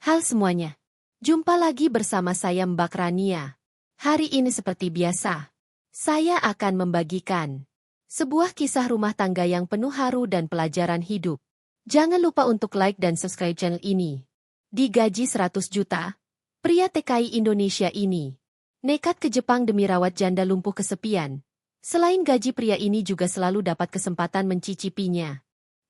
Halo semuanya. Jumpa lagi bersama saya Mbak Rania. Hari ini seperti biasa, saya akan membagikan sebuah kisah rumah tangga yang penuh haru dan pelajaran hidup. Jangan lupa untuk like dan subscribe channel ini. Digaji 100 juta, pria TKI Indonesia ini nekat ke Jepang demi rawat janda lumpuh kesepian. Selain gaji, pria ini juga selalu dapat kesempatan mencicipinya.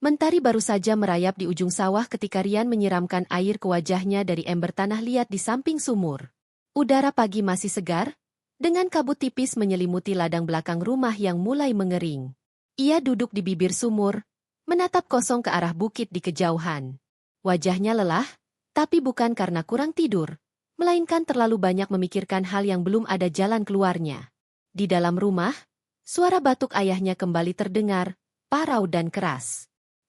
Mentari baru saja merayap di ujung sawah ketika Rian menyiramkan air ke wajahnya dari ember tanah liat di samping sumur. Udara pagi masih segar, dengan kabut tipis menyelimuti ladang belakang rumah yang mulai mengering. Ia duduk di bibir sumur, menatap kosong ke arah bukit di kejauhan. Wajahnya lelah, tapi bukan karena kurang tidur, melainkan terlalu banyak memikirkan hal yang belum ada jalan keluarnya. Di dalam rumah, suara batuk ayahnya kembali terdengar, parau dan keras.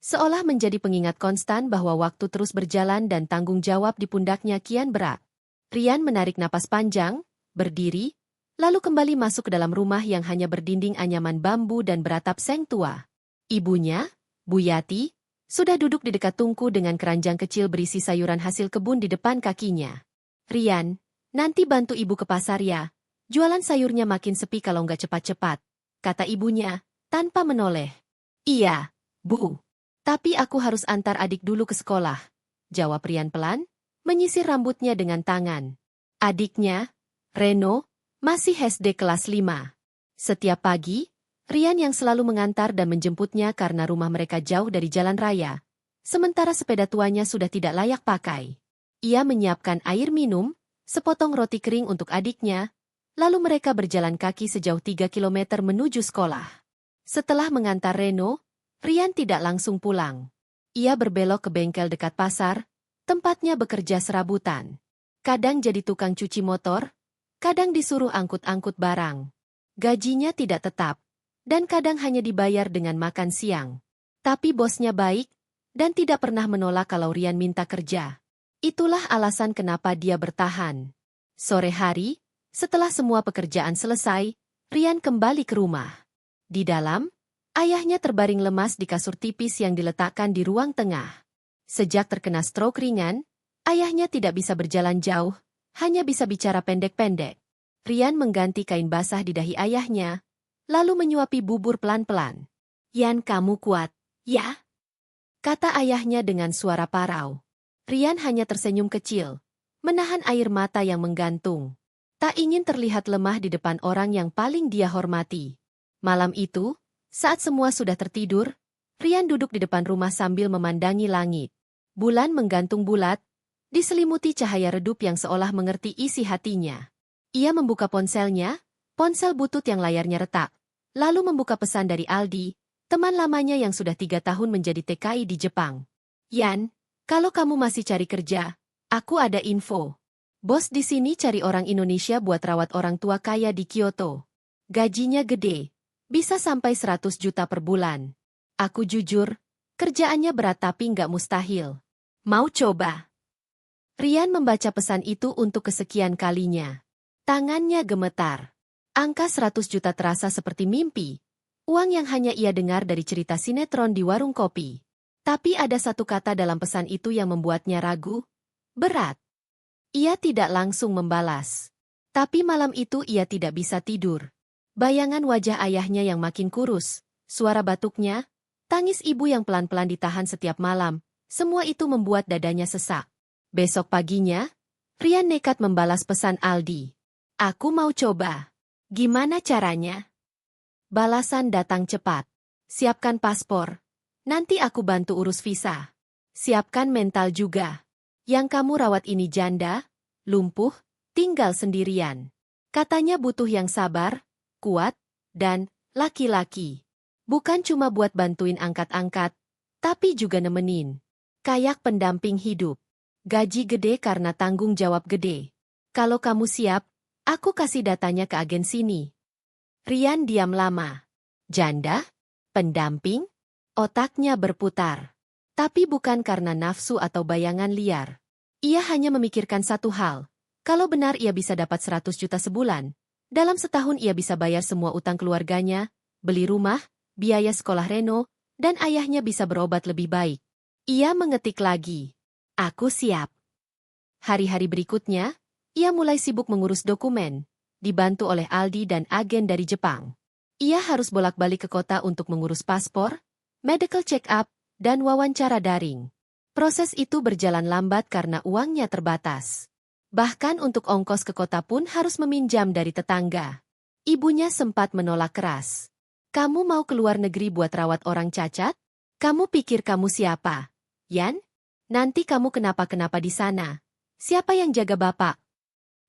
Seolah menjadi pengingat konstan bahwa waktu terus berjalan dan tanggung jawab di pundaknya kian berat. Rian menarik napas panjang, berdiri, lalu kembali masuk ke dalam rumah yang hanya berdinding anyaman bambu dan beratap seng tua. Ibunya, Bu Yati, sudah duduk di dekat tungku dengan keranjang kecil berisi sayuran hasil kebun di depan kakinya. Rian, nanti bantu ibu ke pasar ya, jualan sayurnya makin sepi kalau nggak cepat-cepat, kata ibunya, tanpa menoleh. Iya, Bu. Tapi aku harus antar adik dulu ke sekolah, jawab Rian pelan, menyisir rambutnya dengan tangan. Adiknya, Reno, masih SD kelas 5. Setiap pagi, Rian yang selalu mengantar dan menjemputnya karena rumah mereka jauh dari jalan raya. Sementara sepeda tuanya sudah tidak layak pakai. Ia menyiapkan air minum, sepotong roti kering untuk adiknya, lalu mereka berjalan kaki sejauh 3 kilometer menuju sekolah. Setelah mengantar Reno, Rian tidak langsung pulang. Ia berbelok ke bengkel dekat pasar, tempatnya bekerja serabutan. Kadang jadi tukang cuci motor, kadang disuruh angkut-angkut barang. Gajinya tidak tetap, dan kadang hanya dibayar dengan makan siang. Tapi bosnya baik, dan tidak pernah menolak kalau Rian minta kerja. Itulah alasan kenapa dia bertahan. Sore hari, setelah semua pekerjaan selesai, Rian kembali ke rumah. Di dalam, ayahnya terbaring lemas di kasur tipis yang diletakkan di ruang tengah. Sejak terkena stroke ringan, ayahnya tidak bisa berjalan jauh, hanya bisa bicara pendek-pendek. Rian mengganti kain basah di dahi ayahnya, lalu menyuapi bubur pelan-pelan. "Yan, kamu kuat, ya?" kata ayahnya dengan suara parau. Rian hanya tersenyum kecil, menahan air mata yang menggantung. Tak ingin terlihat lemah di depan orang yang paling dia hormati. Malam itu, saat semua sudah tertidur, Rian duduk di depan rumah sambil memandangi langit. Bulan menggantung bulat, diselimuti cahaya redup yang seolah mengerti isi hatinya. Ia membuka ponselnya, ponsel butut yang layarnya retak, lalu membuka pesan dari Aldi, teman lamanya yang sudah 3 tahun menjadi TKI di Jepang. "Yan, kalau kamu masih cari kerja, aku ada info. Bos di sini cari orang Indonesia buat rawat orang tua kaya di Kyoto. Gajinya gede. Bisa sampai 100 juta per bulan. Aku jujur, kerjaannya berat tapi nggak mustahil. Mau coba?" Rian membaca pesan itu untuk kesekian kalinya. Tangannya gemetar. Angka 100 juta terasa seperti mimpi. Uang yang hanya ia dengar dari cerita sinetron di warung kopi. Tapi ada satu kata dalam pesan itu yang membuatnya ragu. Berat. Ia tidak langsung membalas. Tapi malam itu ia tidak bisa tidur. Bayangan wajah ayahnya yang makin kurus, suara batuknya, tangis ibu yang pelan-pelan ditahan setiap malam, semua itu membuat dadanya sesak. Besok paginya, Rian nekat membalas pesan Aldi. "Aku mau coba. Gimana caranya?" Balasan datang cepat. "Siapkan paspor. Nanti aku bantu urus visa. Siapkan mental juga. Yang kamu rawat ini janda, lumpuh, tinggal sendirian. Katanya butuh yang sabar, kuat, dan laki-laki. Bukan cuma buat bantuin angkat-angkat, tapi juga nemenin. Kayak pendamping hidup. Gaji gede karena tanggung jawab gede. Kalau kamu siap, aku kasih datanya ke agen sini." Rian diam lama. Janda? Pendamping? Otaknya berputar. Tapi bukan karena nafsu atau bayangan liar. Ia hanya memikirkan satu hal. Kalau benar ia bisa dapat 100 juta sebulan, dalam setahun ia bisa bayar semua utang keluarganya, beli rumah, biaya sekolah Reno, dan ayahnya bisa berobat lebih baik. Ia mengetik lagi. "Aku siap." Hari-hari berikutnya, ia mulai sibuk mengurus dokumen, dibantu oleh Aldi dan agen dari Jepang. Ia harus bolak-balik ke kota untuk mengurus paspor, medical check-up, dan wawancara daring. Proses itu berjalan lambat karena uangnya terbatas. Bahkan untuk ongkos ke kota pun harus meminjam dari tetangga. Ibunya sempat menolak keras. Kamu mau keluar negeri buat rawat orang cacat? Kamu pikir kamu siapa? Yan? Nanti kamu kenapa-kenapa di sana. Siapa yang jaga bapak?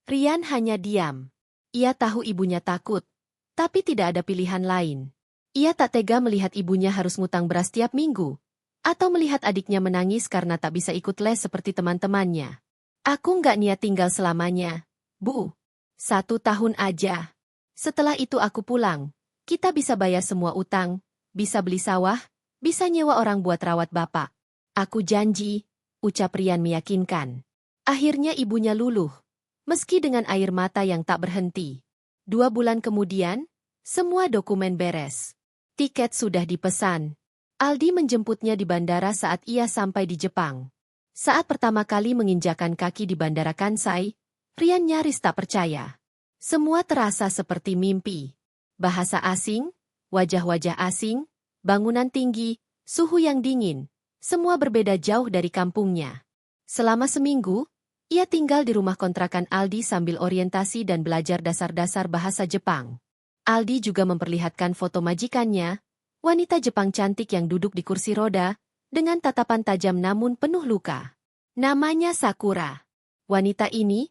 Rian hanya diam. Ia tahu ibunya takut, tapi tidak ada pilihan lain. Ia tak tega melihat ibunya harus ngutang beras tiap minggu, atau melihat adiknya menangis karena tak bisa ikut les seperti teman-temannya. Aku nggak niat tinggal selamanya, Bu. 1 tahun aja. Setelah itu aku pulang. Kita bisa bayar semua utang, bisa beli sawah, bisa nyewa orang buat rawat bapak. Aku janji, ucap Rian meyakinkan. Akhirnya ibunya luluh, meski dengan air mata yang tak berhenti. 2 bulan kemudian, semua dokumen beres. Tiket sudah dipesan. Aldi menjemputnya di bandara saat ia sampai di Jepang. Saat pertama kali menginjakan kaki di Bandara Kansai, Rian nyaris tak percaya. Semua terasa seperti mimpi. Bahasa asing, wajah-wajah asing, bangunan tinggi, suhu yang dingin, semua berbeda jauh dari kampungnya. Selama seminggu, ia tinggal di rumah kontrakan Aldi sambil orientasi dan belajar dasar-dasar bahasa Jepang. Aldi juga memperlihatkan foto majikannya, wanita Jepang cantik yang duduk di kursi roda, dengan tatapan tajam namun penuh luka. Namanya Sakura. Wanita ini,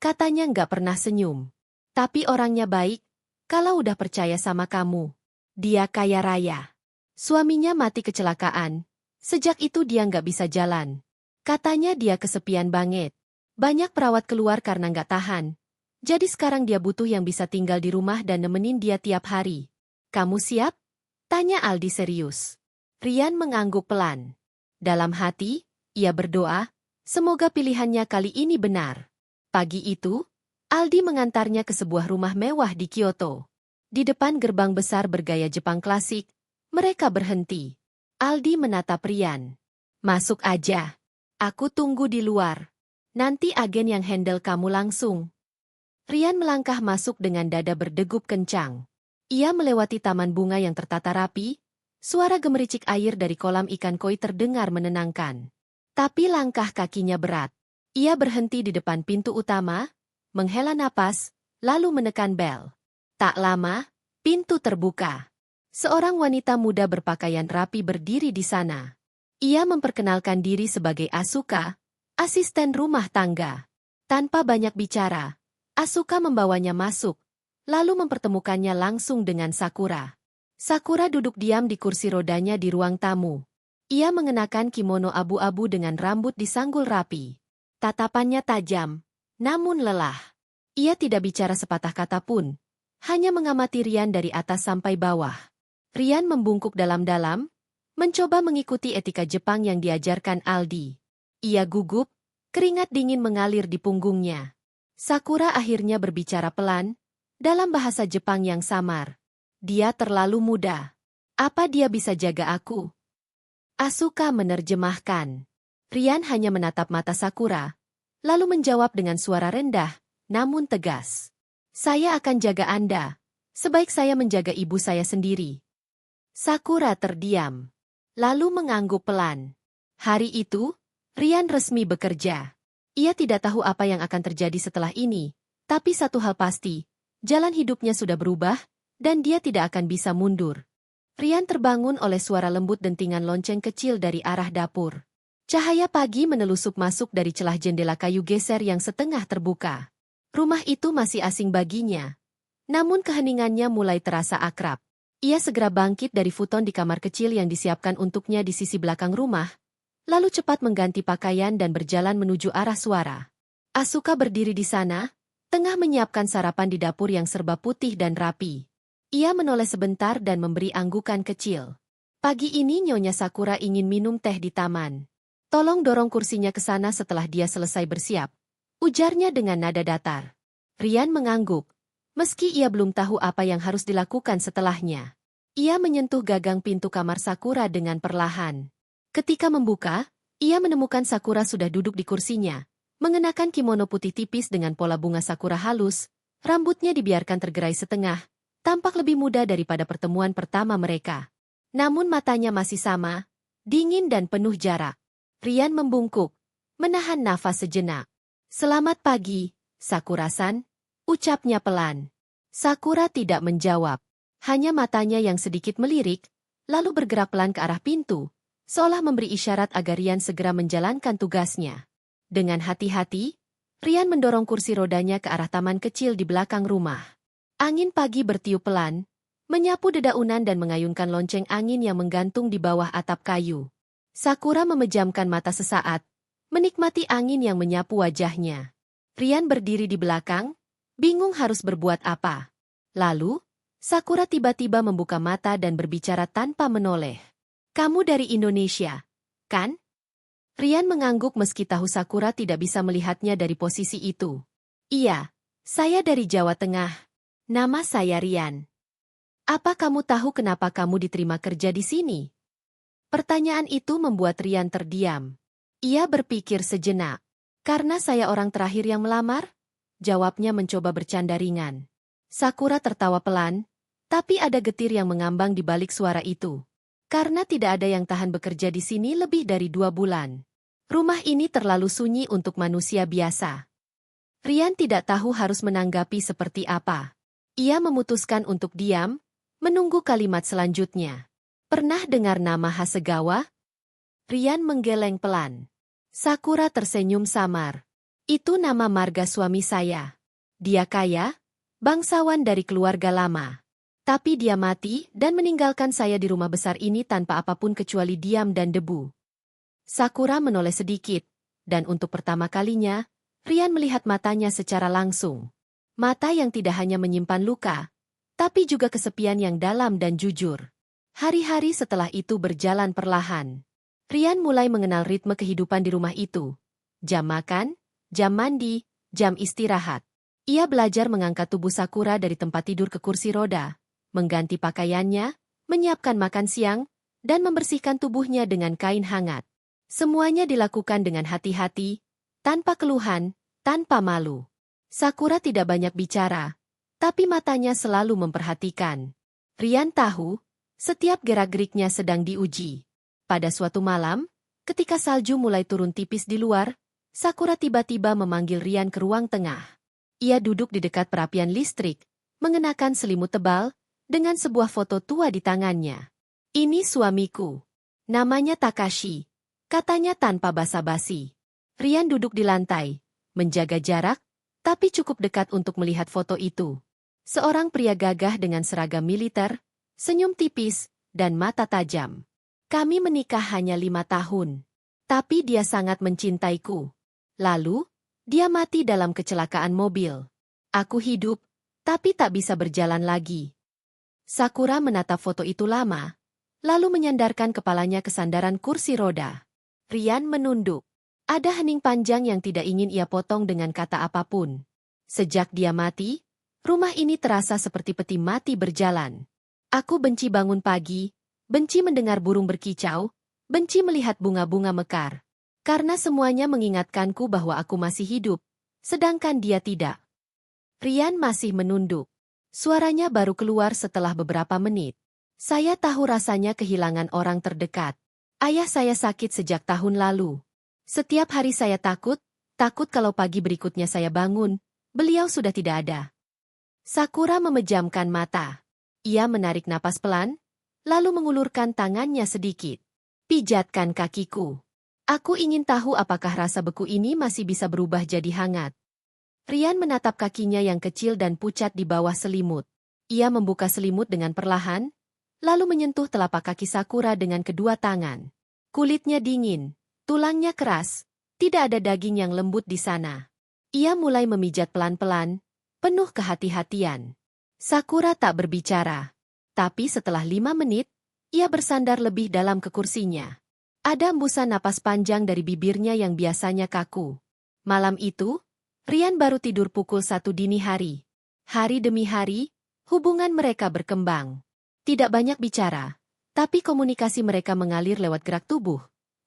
katanya nggak pernah senyum. Tapi orangnya baik, kalau udah percaya sama kamu. Dia kaya raya. Suaminya mati kecelakaan. Sejak itu dia nggak bisa jalan. Katanya dia kesepian banget. Banyak perawat keluar karena nggak tahan. Jadi sekarang dia butuh yang bisa tinggal di rumah dan nemenin dia tiap hari. Kamu siap? Tanya Aldi serius. Rian mengangguk pelan. Dalam hati, ia berdoa, semoga pilihannya kali ini benar. Pagi itu, Aldi mengantarnya ke sebuah rumah mewah di Kyoto. Di depan gerbang besar bergaya Jepang klasik, mereka berhenti. Aldi menatap Rian. Masuk aja. Aku tunggu di luar. Nanti agen yang handle kamu langsung. Rian melangkah masuk dengan dada berdegup kencang. Ia melewati taman bunga yang tertata rapi, suara gemericik air dari kolam ikan koi terdengar menenangkan. Tapi langkah kakinya berat. Ia berhenti di depan pintu utama, menghela napas, lalu menekan bel. Tak lama, pintu terbuka. Seorang wanita muda berpakaian rapi berdiri di sana. Ia memperkenalkan diri sebagai Asuka, asisten rumah tangga. Tanpa banyak bicara, Asuka membawanya masuk, lalu mempertemukannya langsung dengan Sakura. Sakura duduk diam di kursi rodanya di ruang tamu. Ia mengenakan kimono abu-abu dengan rambut disanggul rapi. Tatapannya tajam, namun lelah. Ia tidak bicara sepatah kata pun, hanya mengamati Rian dari atas sampai bawah. Rian membungkuk dalam-dalam, mencoba mengikuti etika Jepang yang diajarkan Aldi. Ia gugup, keringat dingin mengalir di punggungnya. Sakura akhirnya berbicara pelan, dalam bahasa Jepang yang samar. Dia terlalu muda. Apa dia bisa jaga aku? Asuka menerjemahkan. Rian hanya menatap mata Sakura, lalu menjawab dengan suara rendah, namun tegas. Saya akan jaga Anda. Sebaik saya menjaga ibu saya sendiri. Sakura terdiam, lalu mengangguk pelan. Hari itu, Rian resmi bekerja. Ia tidak tahu apa yang akan terjadi setelah ini, tapi satu hal pasti, jalan hidupnya sudah berubah, dan dia tidak akan bisa mundur. Rian terbangun oleh suara lembut dentingan lonceng kecil dari arah dapur. Cahaya pagi menelusup masuk dari celah jendela kayu geser yang setengah terbuka. Rumah itu masih asing baginya. Namun keheningannya mulai terasa akrab. Ia segera bangkit dari futon di kamar kecil yang disiapkan untuknya di sisi belakang rumah, lalu cepat mengganti pakaian dan berjalan menuju arah suara. Asuka berdiri di sana, tengah menyiapkan sarapan di dapur yang serba putih dan rapi. Ia menoleh sebentar dan memberi anggukan kecil. Pagi ini Nyonya Sakura ingin minum teh di taman. Tolong dorong kursinya ke sana setelah dia selesai bersiap, ujarnya dengan nada datar. Rian mengangguk, meski ia belum tahu apa yang harus dilakukan setelahnya. Ia menyentuh gagang pintu kamar Sakura dengan perlahan. Ketika membuka, ia menemukan Sakura sudah duduk di kursinya, Mengenakan kimono putih tipis dengan pola bunga sakura halus, rambutnya dibiarkan tergerai setengah, tampak lebih muda daripada pertemuan pertama mereka. Namun matanya masih sama, dingin dan penuh jarak. Rian membungkuk, menahan nafas sejenak. "Selamat pagi, Sakura-san," ucapnya pelan. Sakura tidak menjawab. Hanya matanya yang sedikit melirik, lalu bergerak pelan ke arah pintu, seolah memberi isyarat agar Rian segera menjalankan tugasnya. Dengan hati-hati, Rian mendorong kursi rodanya ke arah taman kecil di belakang rumah. Angin pagi bertiup pelan, menyapu dedaunan dan mengayunkan lonceng angin yang menggantung di bawah atap kayu. Sakura memejamkan mata sesaat, menikmati angin yang menyapu wajahnya. Rian berdiri di belakang, bingung harus berbuat apa. Lalu, Sakura tiba-tiba membuka mata dan berbicara tanpa menoleh. "Kamu dari Indonesia, kan?" Rian mengangguk meski tahu Sakura tidak bisa melihatnya dari posisi itu. "Iya, saya dari Jawa Tengah. Nama saya Rian." "Apa kamu tahu kenapa kamu diterima kerja di sini?" Pertanyaan itu membuat Rian terdiam. Ia berpikir sejenak. "Karena saya orang terakhir yang melamar?" Jawabnya mencoba bercanda ringan. Sakura tertawa pelan, tapi ada getir yang mengambang di balik suara itu. "Karena tidak ada yang tahan bekerja di sini lebih dari 2 bulan. Rumah ini terlalu sunyi untuk manusia biasa." Rian tidak tahu harus menanggapi seperti apa. Ia memutuskan untuk diam, menunggu kalimat selanjutnya. "Pernah dengar nama Hasegawa?" Rian menggeleng pelan. Sakura tersenyum samar. "Itu nama marga suami saya. Dia kaya, bangsawan dari keluarga lama. Tapi dia mati dan meninggalkan saya di rumah besar ini tanpa apapun kecuali diam dan debu." Sakura menoleh sedikit, dan untuk pertama kalinya, Rian melihat matanya secara langsung. Mata yang tidak hanya menyimpan luka, tapi juga kesepian yang dalam dan jujur. Hari-hari setelah itu berjalan perlahan. Rian mulai mengenal ritme kehidupan di rumah itu. Jam makan, jam mandi, jam istirahat. Ia belajar mengangkat tubuh Sakura dari tempat tidur ke kursi roda, mengganti pakaiannya, menyiapkan makan siang, dan membersihkan tubuhnya dengan kain hangat. Semuanya dilakukan dengan hati-hati, tanpa keluhan, tanpa malu. Sakura tidak banyak bicara, tapi matanya selalu memperhatikan. Rian tahu, setiap gerak-geriknya sedang diuji. Pada suatu malam, ketika salju mulai turun tipis di luar, Sakura tiba-tiba memanggil Rian ke ruang tengah. Ia duduk di dekat perapian listrik, mengenakan selimut tebal, dengan sebuah foto tua di tangannya. "Ini suamiku. Namanya Takashi," katanya tanpa basa-basi. Rian duduk di lantai, menjaga jarak, tapi cukup dekat untuk melihat foto itu. Seorang pria gagah dengan seragam militer, senyum tipis, dan mata tajam. "Kami menikah hanya 5 tahun. Tapi dia sangat mencintaiku. Lalu, dia mati dalam kecelakaan mobil. Aku hidup, tapi tak bisa berjalan lagi." Sakura menatap foto itu lama, lalu menyandarkan kepalanya ke sandaran kursi roda. Rian menunduk. Ada hening panjang yang tidak ingin ia potong dengan kata apapun. Sejak dia mati, rumah ini terasa seperti peti mati berjalan. "Aku benci bangun pagi, benci mendengar burung berkicau, benci melihat bunga-bunga mekar. Karena semuanya mengingatkanku bahwa aku masih hidup, sedangkan dia tidak." Rian masih menunduk. Suaranya baru keluar setelah beberapa menit. "Saya tahu rasanya kehilangan orang terdekat. Ayah saya sakit sejak tahun lalu. Setiap hari saya takut kalau pagi berikutnya saya bangun, beliau sudah tidak ada." Sakura memejamkan mata. Ia menarik napas pelan, lalu mengulurkan tangannya sedikit. "Pijatkan kakiku. Aku ingin tahu apakah rasa beku ini masih bisa berubah jadi hangat." Rian menatap kakinya yang kecil dan pucat di bawah selimut. Ia membuka selimut dengan perlahan, lalu menyentuh telapak kaki Sakura dengan kedua tangan. Kulitnya dingin, tulangnya keras, tidak ada daging yang lembut di sana. Ia mulai memijat pelan-pelan, penuh kehati-hatian. Sakura tak berbicara, tapi setelah 5 menit, ia bersandar lebih dalam ke kursinya. Ada embusan napas panjang dari bibirnya yang biasanya kaku. Malam itu, Rian baru tidur pukul 1 dini hari. Hari demi hari, hubungan mereka berkembang. Tidak banyak bicara, tapi komunikasi mereka mengalir lewat gerak tubuh.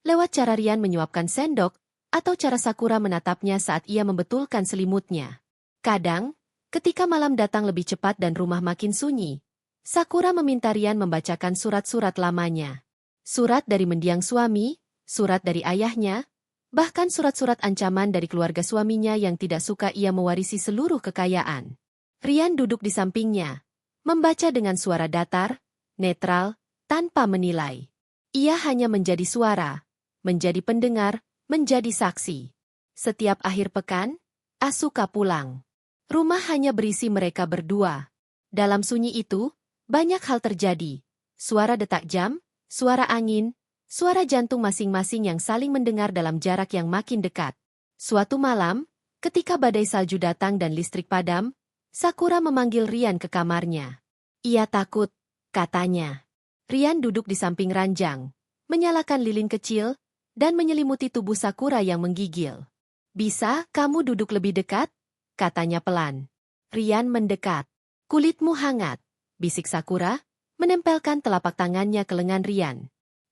Lewat cara Rian menyuapkan sendok, atau cara Sakura menatapnya saat ia membetulkan selimutnya. Kadang, ketika malam datang lebih cepat dan rumah makin sunyi, Sakura meminta Rian membacakan surat-surat lamanya. Surat dari mendiang suami, surat dari ayahnya, bahkan surat-surat ancaman dari keluarga suaminya yang tidak suka ia mewarisi seluruh kekayaan. Rian duduk di sampingnya, membaca dengan suara datar, netral, tanpa menilai. Ia hanya menjadi suara, menjadi pendengar, menjadi saksi. Setiap akhir pekan, Asuka pulang. Rumah hanya berisi mereka berdua. Dalam sunyi itu, banyak hal terjadi. Suara detak jam, suara angin, suara jantung masing-masing yang saling mendengar dalam jarak yang makin dekat. Suatu malam, ketika badai salju datang dan listrik padam, Sakura memanggil Rian ke kamarnya. Ia takut, katanya. Rian duduk di samping ranjang, menyalakan lilin kecil, dan menyelimuti tubuh Sakura yang menggigil. Bisa kamu duduk lebih dekat? Katanya pelan. Rian mendekat. Kulitmu hangat, bisik Sakura, menempelkan telapak tangannya ke lengan Rian.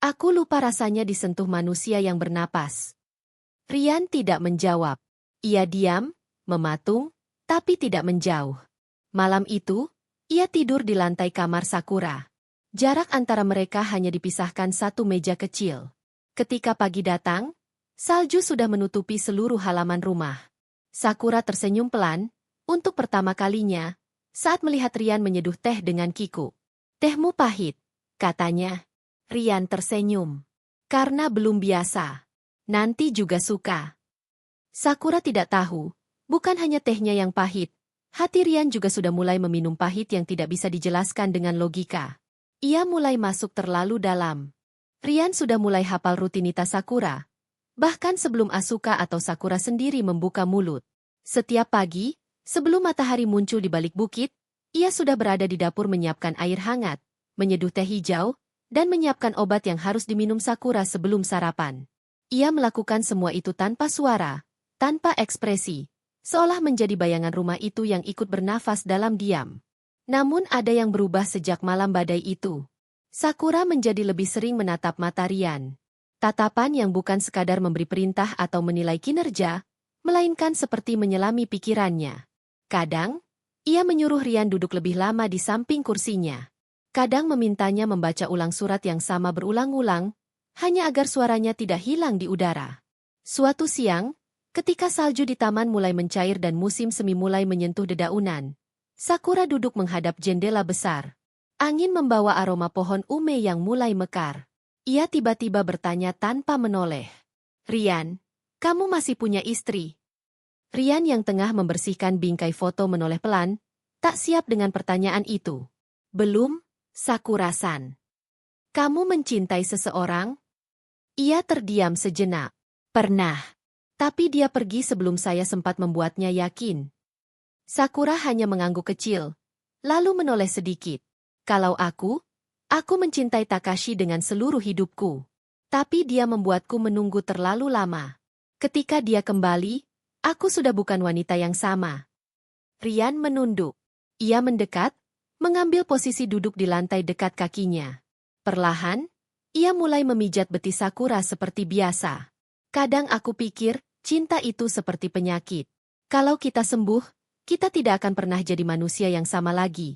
Aku lupa rasanya disentuh manusia yang bernapas. Rian tidak menjawab. Ia diam, mematung, tapi tidak menjauh. Malam itu, ia tidur di lantai kamar Sakura. Jarak antara mereka hanya dipisahkan satu meja kecil. Ketika pagi datang, salju sudah menutupi seluruh halaman rumah. Sakura tersenyum pelan, untuk pertama kalinya, saat melihat Rian menyeduh teh dengan kiku. Tehmu pahit, katanya. Rian tersenyum. Karena belum biasa. Nanti juga suka. Sakura tidak tahu, bukan hanya tehnya yang pahit. Hati Rian juga sudah mulai meminum pahit yang tidak bisa dijelaskan dengan logika. Ia mulai masuk terlalu dalam. Rian sudah mulai hafal rutinitas Sakura. Bahkan sebelum Asuka atau Sakura sendiri membuka mulut. Setiap pagi, sebelum matahari muncul di balik bukit, ia sudah berada di dapur menyiapkan air hangat, menyeduh teh hijau, dan menyiapkan obat yang harus diminum Sakura sebelum sarapan. Ia melakukan semua itu tanpa suara, tanpa ekspresi, seolah menjadi bayangan rumah itu yang ikut bernafas dalam diam. Namun ada yang berubah sejak malam badai itu. Sakura menjadi lebih sering menatap mata Rian. Tatapan yang bukan sekadar memberi perintah atau menilai kinerja, melainkan seperti menyelami pikirannya. Kadang, ia menyuruh Rian duduk lebih lama di samping kursinya. Kadang memintanya membaca ulang surat yang sama berulang-ulang, hanya agar suaranya tidak hilang di udara. Suatu siang, ketika salju di taman mulai mencair dan musim semi mulai menyentuh dedaunan, Sakura duduk menghadap jendela besar. Angin membawa aroma pohon ume yang mulai mekar. Ia tiba-tiba bertanya tanpa menoleh. Rian, kamu masih punya istri? Rian yang tengah membersihkan bingkai foto menoleh pelan, tak siap dengan pertanyaan itu. Belum, Sakura-san. Kamu mencintai seseorang? Ia terdiam sejenak. Pernah. Tapi dia pergi sebelum saya sempat membuatnya yakin. Sakura hanya mengangguk kecil, lalu menoleh sedikit. Kalau aku mencintai Takashi dengan seluruh hidupku. Tapi dia membuatku menunggu terlalu lama. Ketika dia kembali, aku sudah bukan wanita yang sama. Rian menunduk. Ia mendekat, mengambil posisi duduk di lantai dekat kakinya. Perlahan, ia mulai memijat betis Sakura seperti biasa. Kadang aku pikir, cinta itu seperti penyakit. Kalau kita sembuh, kita tidak akan pernah jadi manusia yang sama lagi.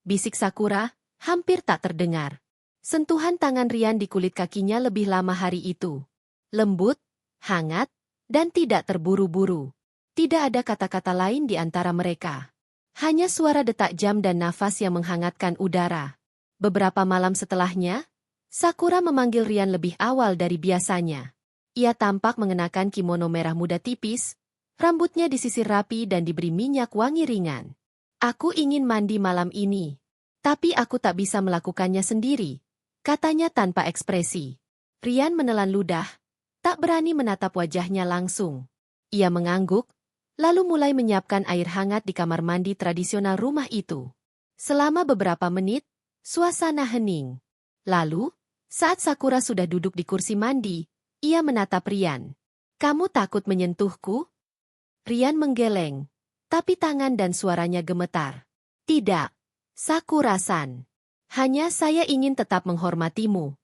Bisik Sakura, hampir tak terdengar. Sentuhan tangan Rian di kulit kakinya lebih lama hari itu. Lembut, hangat, dan tidak terburu-buru. Tidak ada kata-kata lain di antara mereka. Hanya suara detak jam dan nafas yang menghangatkan udara. Beberapa malam setelahnya, Sakura memanggil Rian lebih awal dari biasanya. Ia tampak mengenakan kimono merah muda tipis, rambutnya disisir rapi dan diberi minyak wangi ringan. Aku ingin mandi malam ini. Tapi aku tak bisa melakukannya sendiri, katanya tanpa ekspresi. Rian menelan ludah, tak berani menatap wajahnya langsung. Ia mengangguk, lalu mulai menyiapkan air hangat di kamar mandi tradisional rumah itu. Selama beberapa menit, suasana hening. Lalu, saat Sakura sudah duduk di kursi mandi, ia menatap Rian. Kamu takut menyentuhku? Rian menggeleng, tapi tangan dan suaranya gemetar. Tidak. Sakura-san. Hanya saya ingin tetap menghormatimu.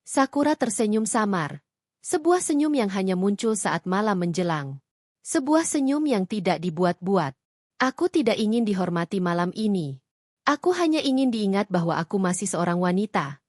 Sakura tersenyum samar. Sebuah senyum yang hanya muncul saat malam menjelang. Sebuah senyum yang tidak dibuat-buat. Aku tidak ingin dihormati malam ini. Aku hanya ingin diingat bahwa aku masih seorang wanita.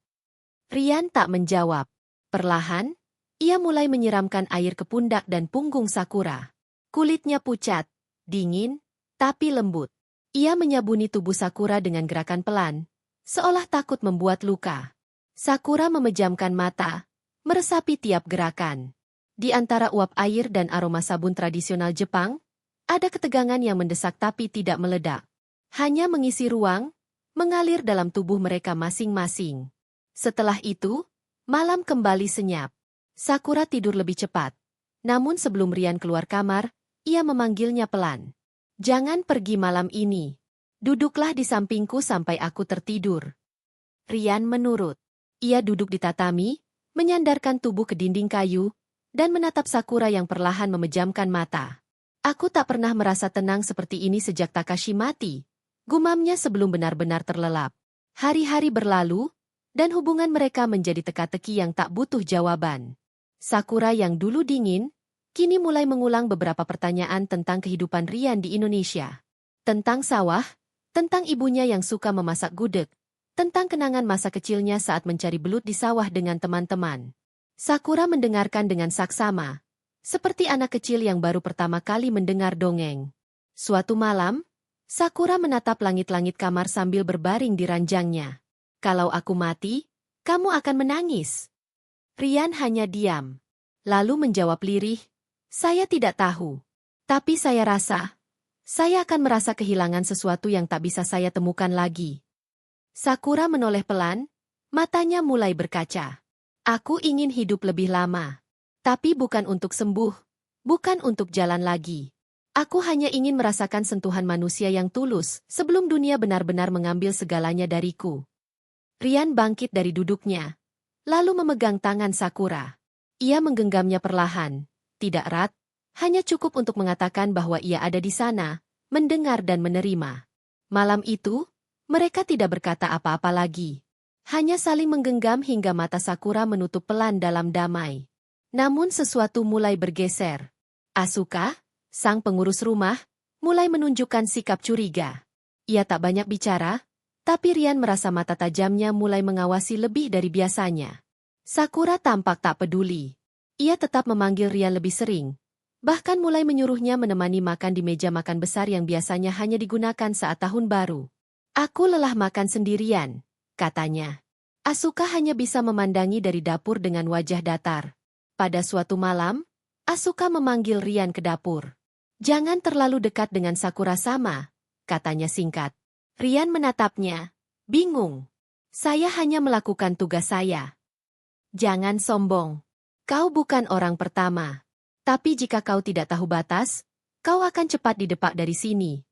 Rian tak menjawab. Perlahan, ia mulai menyiramkan air ke pundak dan punggung Sakura. Kulitnya pucat, dingin, tapi lembut. Ia menyabuni tubuh Sakura dengan gerakan pelan, seolah takut membuat luka. Sakura memejamkan mata, meresapi tiap gerakan. Di antara uap air dan aroma sabun tradisional Jepang, ada ketegangan yang mendesak tapi tidak meledak. Hanya mengisi ruang, mengalir dalam tubuh mereka masing-masing. Setelah itu, malam kembali senyap. Sakura tidur lebih cepat. Namun sebelum Rian keluar kamar, ia memanggilnya pelan. Jangan pergi malam ini. Duduklah di sampingku sampai aku tertidur. Rian menurut. Ia duduk di tatami, menyandarkan tubuh ke dinding kayu, dan menatap Sakura yang perlahan memejamkan mata. Aku tak pernah merasa tenang seperti ini sejak Takashi mati. Gumamnya sebelum benar-benar terlelap. Hari-hari berlalu, dan hubungan mereka menjadi teka-teki yang tak butuh jawaban. Sakura yang dulu dingin, kini mulai mengulang beberapa pertanyaan tentang kehidupan Rian di Indonesia. Tentang sawah, tentang ibunya yang suka memasak gudeg, tentang kenangan masa kecilnya saat mencari belut di sawah dengan teman-teman. Sakura mendengarkan dengan saksama, seperti anak kecil yang baru pertama kali mendengar dongeng. Suatu malam, Sakura menatap langit-langit kamar sambil berbaring di ranjangnya. Kalau aku mati, kamu akan menangis. Rian hanya diam. Lalu menjawab lirih, saya tidak tahu. Tapi saya rasa, saya akan merasa kehilangan sesuatu yang tak bisa saya temukan lagi. Sakura menoleh pelan, matanya mulai berkaca. Aku ingin hidup lebih lama. Tapi bukan untuk sembuh, bukan untuk jalan lagi. Aku hanya ingin merasakan sentuhan manusia yang tulus sebelum dunia benar-benar mengambil segalanya dariku. Rian bangkit dari duduknya, lalu memegang tangan Sakura. Ia menggenggamnya perlahan. Tidak erat, hanya cukup untuk mengatakan bahwa ia ada di sana, mendengar dan menerima. Malam itu, mereka tidak berkata apa-apa lagi. Hanya saling menggenggam hingga mata Sakura menutup pelan dalam damai. Namun sesuatu mulai bergeser. Asuka, sang pengurus rumah, mulai menunjukkan sikap curiga. Ia tak banyak bicara, tapi Rian merasa mata tajamnya mulai mengawasi lebih dari biasanya. Sakura tampak tak peduli. Ia tetap memanggil Rian lebih sering, bahkan mulai menyuruhnya menemani makan di meja makan besar yang biasanya hanya digunakan saat tahun baru. Aku lelah makan sendirian, katanya. Asuka hanya bisa memandangi dari dapur dengan wajah datar. Pada suatu malam, Asuka memanggil Rian ke dapur. Jangan terlalu dekat dengan Sakura-sama, katanya singkat. Rian menatapnya, bingung. Saya hanya melakukan tugas saya. Jangan sombong. Kau bukan orang pertama. Tapi jika kau tidak tahu batas, kau akan cepat didepak dari sini.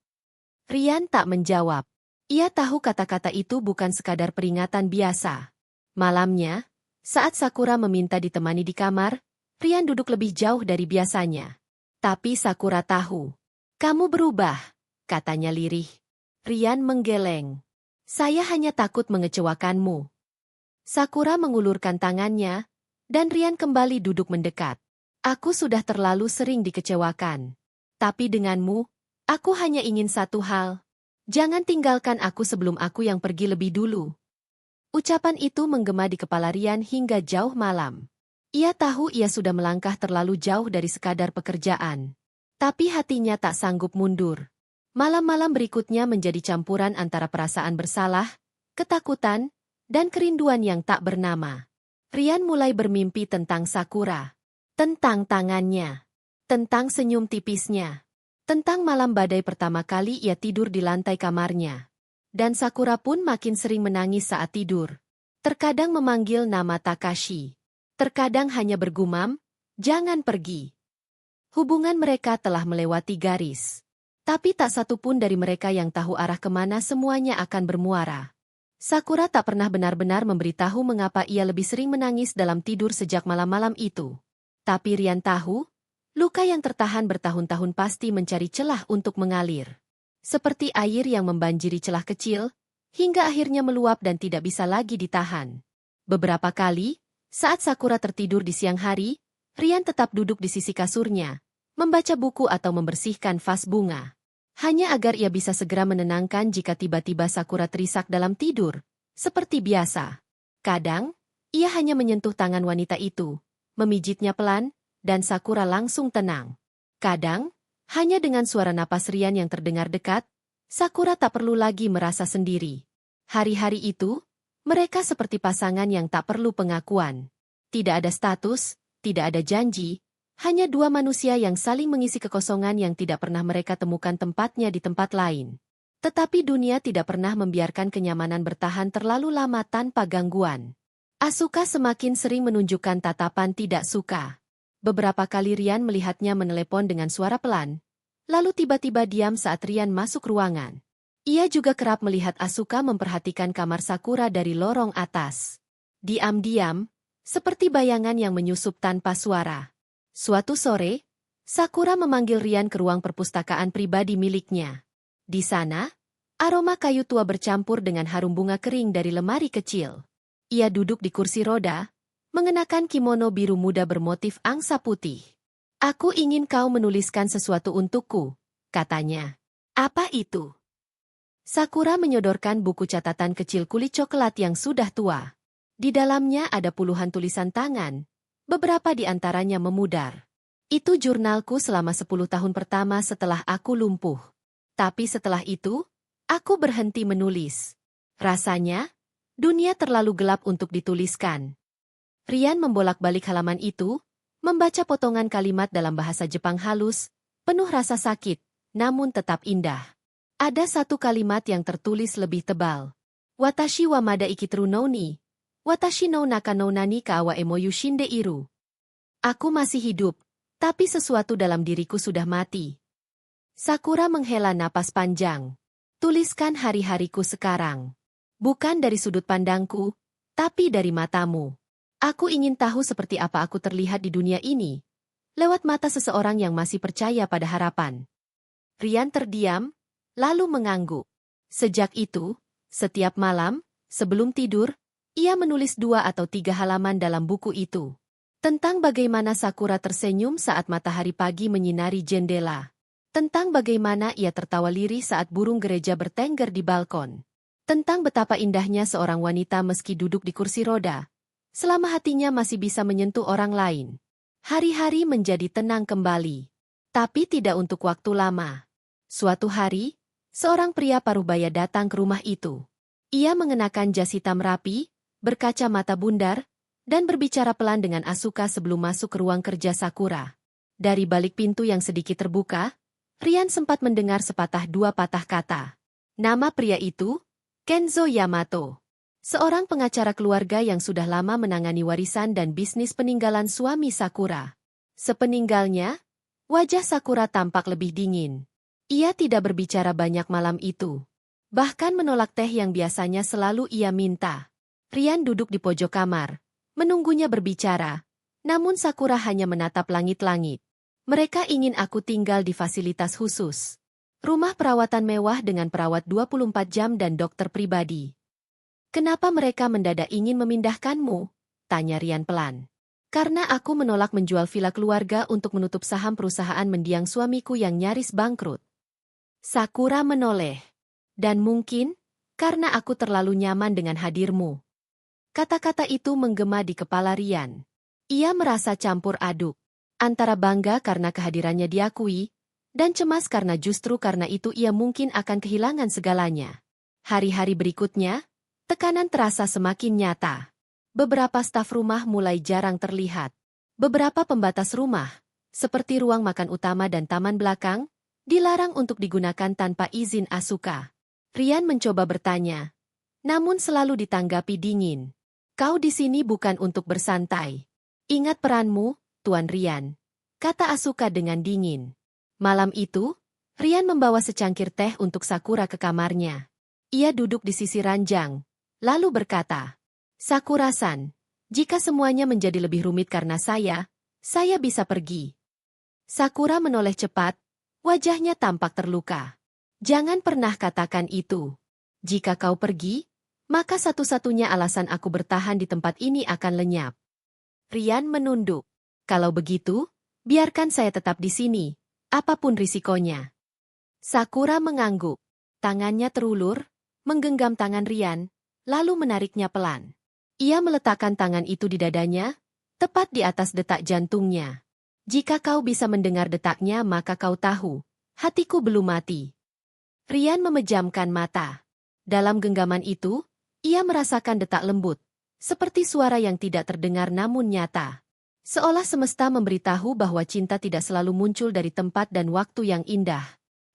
Rian tak menjawab. Ia tahu kata-kata itu bukan sekadar peringatan biasa. Malamnya, saat Sakura meminta ditemani di kamar, Rian duduk lebih jauh dari biasanya. Tapi Sakura tahu. Kamu berubah, katanya lirih. Rian menggeleng. Saya hanya takut mengecewakanmu. Sakura mengulurkan tangannya, dan Rian kembali duduk mendekat. Aku sudah terlalu sering dikecewakan. Tapi denganmu, aku hanya ingin satu hal. Jangan tinggalkan aku sebelum aku yang pergi lebih dulu. Ucapan itu menggema di kepala Rian hingga jauh malam. Ia tahu ia sudah melangkah terlalu jauh dari sekadar pekerjaan. Tapi hatinya tak sanggup mundur. Malam-malam berikutnya menjadi campuran antara perasaan bersalah, ketakutan, dan kerinduan yang tak bernama. Rian mulai bermimpi tentang Sakura. Tentang tangannya. Tentang senyum tipisnya. Tentang malam badai pertama kali ia tidur di lantai kamarnya. Dan Sakura pun makin sering menangis saat tidur. Terkadang memanggil nama Takashi. Terkadang hanya bergumam, jangan pergi. Hubungan mereka telah melewati garis. Tapi tak satu pun dari mereka yang tahu arah kemana semuanya akan bermuara. Sakura tak pernah benar-benar memberitahu mengapa ia lebih sering menangis dalam tidur sejak malam-malam itu. Tapi Rian tahu, luka yang tertahan bertahun-tahun pasti mencari celah untuk mengalir. Seperti air yang membanjiri celah kecil, hingga akhirnya meluap dan tidak bisa lagi ditahan. Beberapa kali, saat Sakura tertidur di siang hari, Rian tetap duduk di sisi kasurnya, membaca buku atau membersihkan vas bunga. Hanya agar ia bisa segera menenangkan jika tiba-tiba Sakura terisak dalam tidur, seperti biasa. Kadang, ia hanya menyentuh tangan wanita itu, memijitnya pelan, dan Sakura langsung tenang. Kadang, hanya dengan suara napas Rian yang terdengar dekat, Sakura tak perlu lagi merasa sendiri. Hari-hari itu, mereka seperti pasangan yang tak perlu pengakuan. Tidak ada status, tidak ada janji, hanya dua manusia yang saling mengisi kekosongan yang tidak pernah mereka temukan tempatnya di tempat lain. Tetapi dunia tidak pernah membiarkan kenyamanan bertahan terlalu lama tanpa gangguan. Asuka semakin sering menunjukkan tatapan tidak suka. Beberapa kali Rian melihatnya menelepon dengan suara pelan, lalu tiba-tiba diam saat Rian masuk ruangan. Ia juga kerap melihat Asuka memperhatikan kamar Sakura dari lorong atas. Diam-diam, seperti bayangan yang menyusup tanpa suara. Suatu sore, Sakura memanggil Rian ke ruang perpustakaan pribadi miliknya. Di sana, aroma kayu tua bercampur dengan harum bunga kering dari lemari kecil. Ia duduk di kursi roda, mengenakan kimono biru muda bermotif angsa putih. "Aku ingin kau menuliskan sesuatu untukku," katanya. "Apa itu?" Sakura menyodorkan buku catatan kecil kulit coklat yang sudah tua. Di dalamnya ada puluhan tulisan tangan, beberapa di antaranya memudar. "Itu jurnalku selama 10 tahun pertama setelah aku lumpuh. Tapi setelah itu, aku berhenti menulis. Rasanya, dunia terlalu gelap untuk dituliskan." Rian membolak-balik halaman itu, membaca potongan kalimat dalam bahasa Jepang halus, penuh rasa sakit, namun tetap indah. Ada satu kalimat yang tertulis lebih tebal. "Watashi wa mada ikiteru no ni. Watashi no naka no nani ka wa emo yushinde iru." Aku masih hidup, tapi sesuatu dalam diriku sudah mati. Sakura menghela napas panjang. "Tuliskan hari-hariku sekarang. Bukan dari sudut pandangku, tapi dari matamu. Aku ingin tahu seperti apa aku terlihat di dunia ini, lewat mata seseorang yang masih percaya pada harapan." Rian terdiam, lalu mengangguk. Sejak itu, setiap malam, sebelum tidur, ia menulis 2 atau 3 halaman dalam buku itu. Tentang bagaimana Sakura tersenyum saat matahari pagi menyinari jendela. Tentang bagaimana ia tertawa lirih saat burung gereja bertengger di balkon. Tentang betapa indahnya seorang wanita meski duduk di kursi roda, selama hatinya masih bisa menyentuh orang lain. Hari-hari menjadi tenang kembali. Tapi tidak untuk waktu lama. Suatu hari, seorang pria paruh-baya datang ke rumah itu. Ia mengenakan jas hitam rapi, berkacamata bundar, dan berbicara pelan dengan Asuka sebelum masuk ke ruang kerja Sakura. Dari balik pintu yang sedikit terbuka, Rian sempat mendengar sepatah dua patah kata. Nama pria itu, Kenzo Yamato. Seorang pengacara keluarga yang sudah lama menangani warisan dan bisnis peninggalan suami Sakura. Sepeninggalnya, wajah Sakura tampak lebih dingin. Ia tidak berbicara banyak malam itu. Bahkan menolak teh yang biasanya selalu ia minta. Rian duduk di pojok kamar, menunggunya berbicara. Namun Sakura hanya menatap langit-langit. "Mereka ingin aku tinggal di fasilitas khusus. Rumah perawatan mewah dengan perawat 24 jam dan dokter pribadi." "Kenapa mereka mendadak ingin memindahkanmu?" tanya Rian pelan. "Karena aku menolak menjual villa keluarga untuk menutup saham perusahaan mendiang suamiku yang nyaris bangkrut." Sakura menoleh. "Dan mungkin, karena aku terlalu nyaman dengan hadirmu." Kata-kata itu menggema di kepala Rian. Ia merasa campur aduk. Antara bangga karena kehadirannya diakui, dan cemas karena justru karena itu ia mungkin akan kehilangan segalanya. Hari-hari berikutnya, tekanan terasa semakin nyata. Beberapa staf rumah mulai jarang terlihat. Beberapa pembatas rumah, seperti ruang makan utama dan taman belakang, dilarang untuk digunakan tanpa izin Asuka. Rian mencoba bertanya, namun selalu ditanggapi dingin. "Kau di sini bukan untuk bersantai. Ingat peranmu, Tuan Rian," kata Asuka dengan dingin. Malam itu, Rian membawa secangkir teh untuk Sakura ke kamarnya. Ia duduk di sisi ranjang, lalu berkata, "Sakura-san, jika semuanya menjadi lebih rumit karena saya bisa pergi." Sakura menoleh cepat, wajahnya tampak terluka. "Jangan pernah katakan itu. Jika kau pergi, maka satu-satunya alasan aku bertahan di tempat ini akan lenyap." Rian menunduk. Kalau begitu, biarkan saya tetap di sini, apapun risikonya. Sakura mengangguk. Tangannya terulur, menggenggam tangan Rian, lalu menariknya pelan. Ia meletakkan tangan itu di dadanya, tepat di atas detak jantungnya. Jika kau bisa mendengar detaknya maka kau tahu, hatiku belum mati. Rian memejamkan mata. Dalam genggaman itu, ia merasakan detak lembut, seperti suara yang tidak terdengar namun nyata. Seolah semesta memberitahu bahwa cinta tidak selalu muncul dari tempat dan waktu yang indah.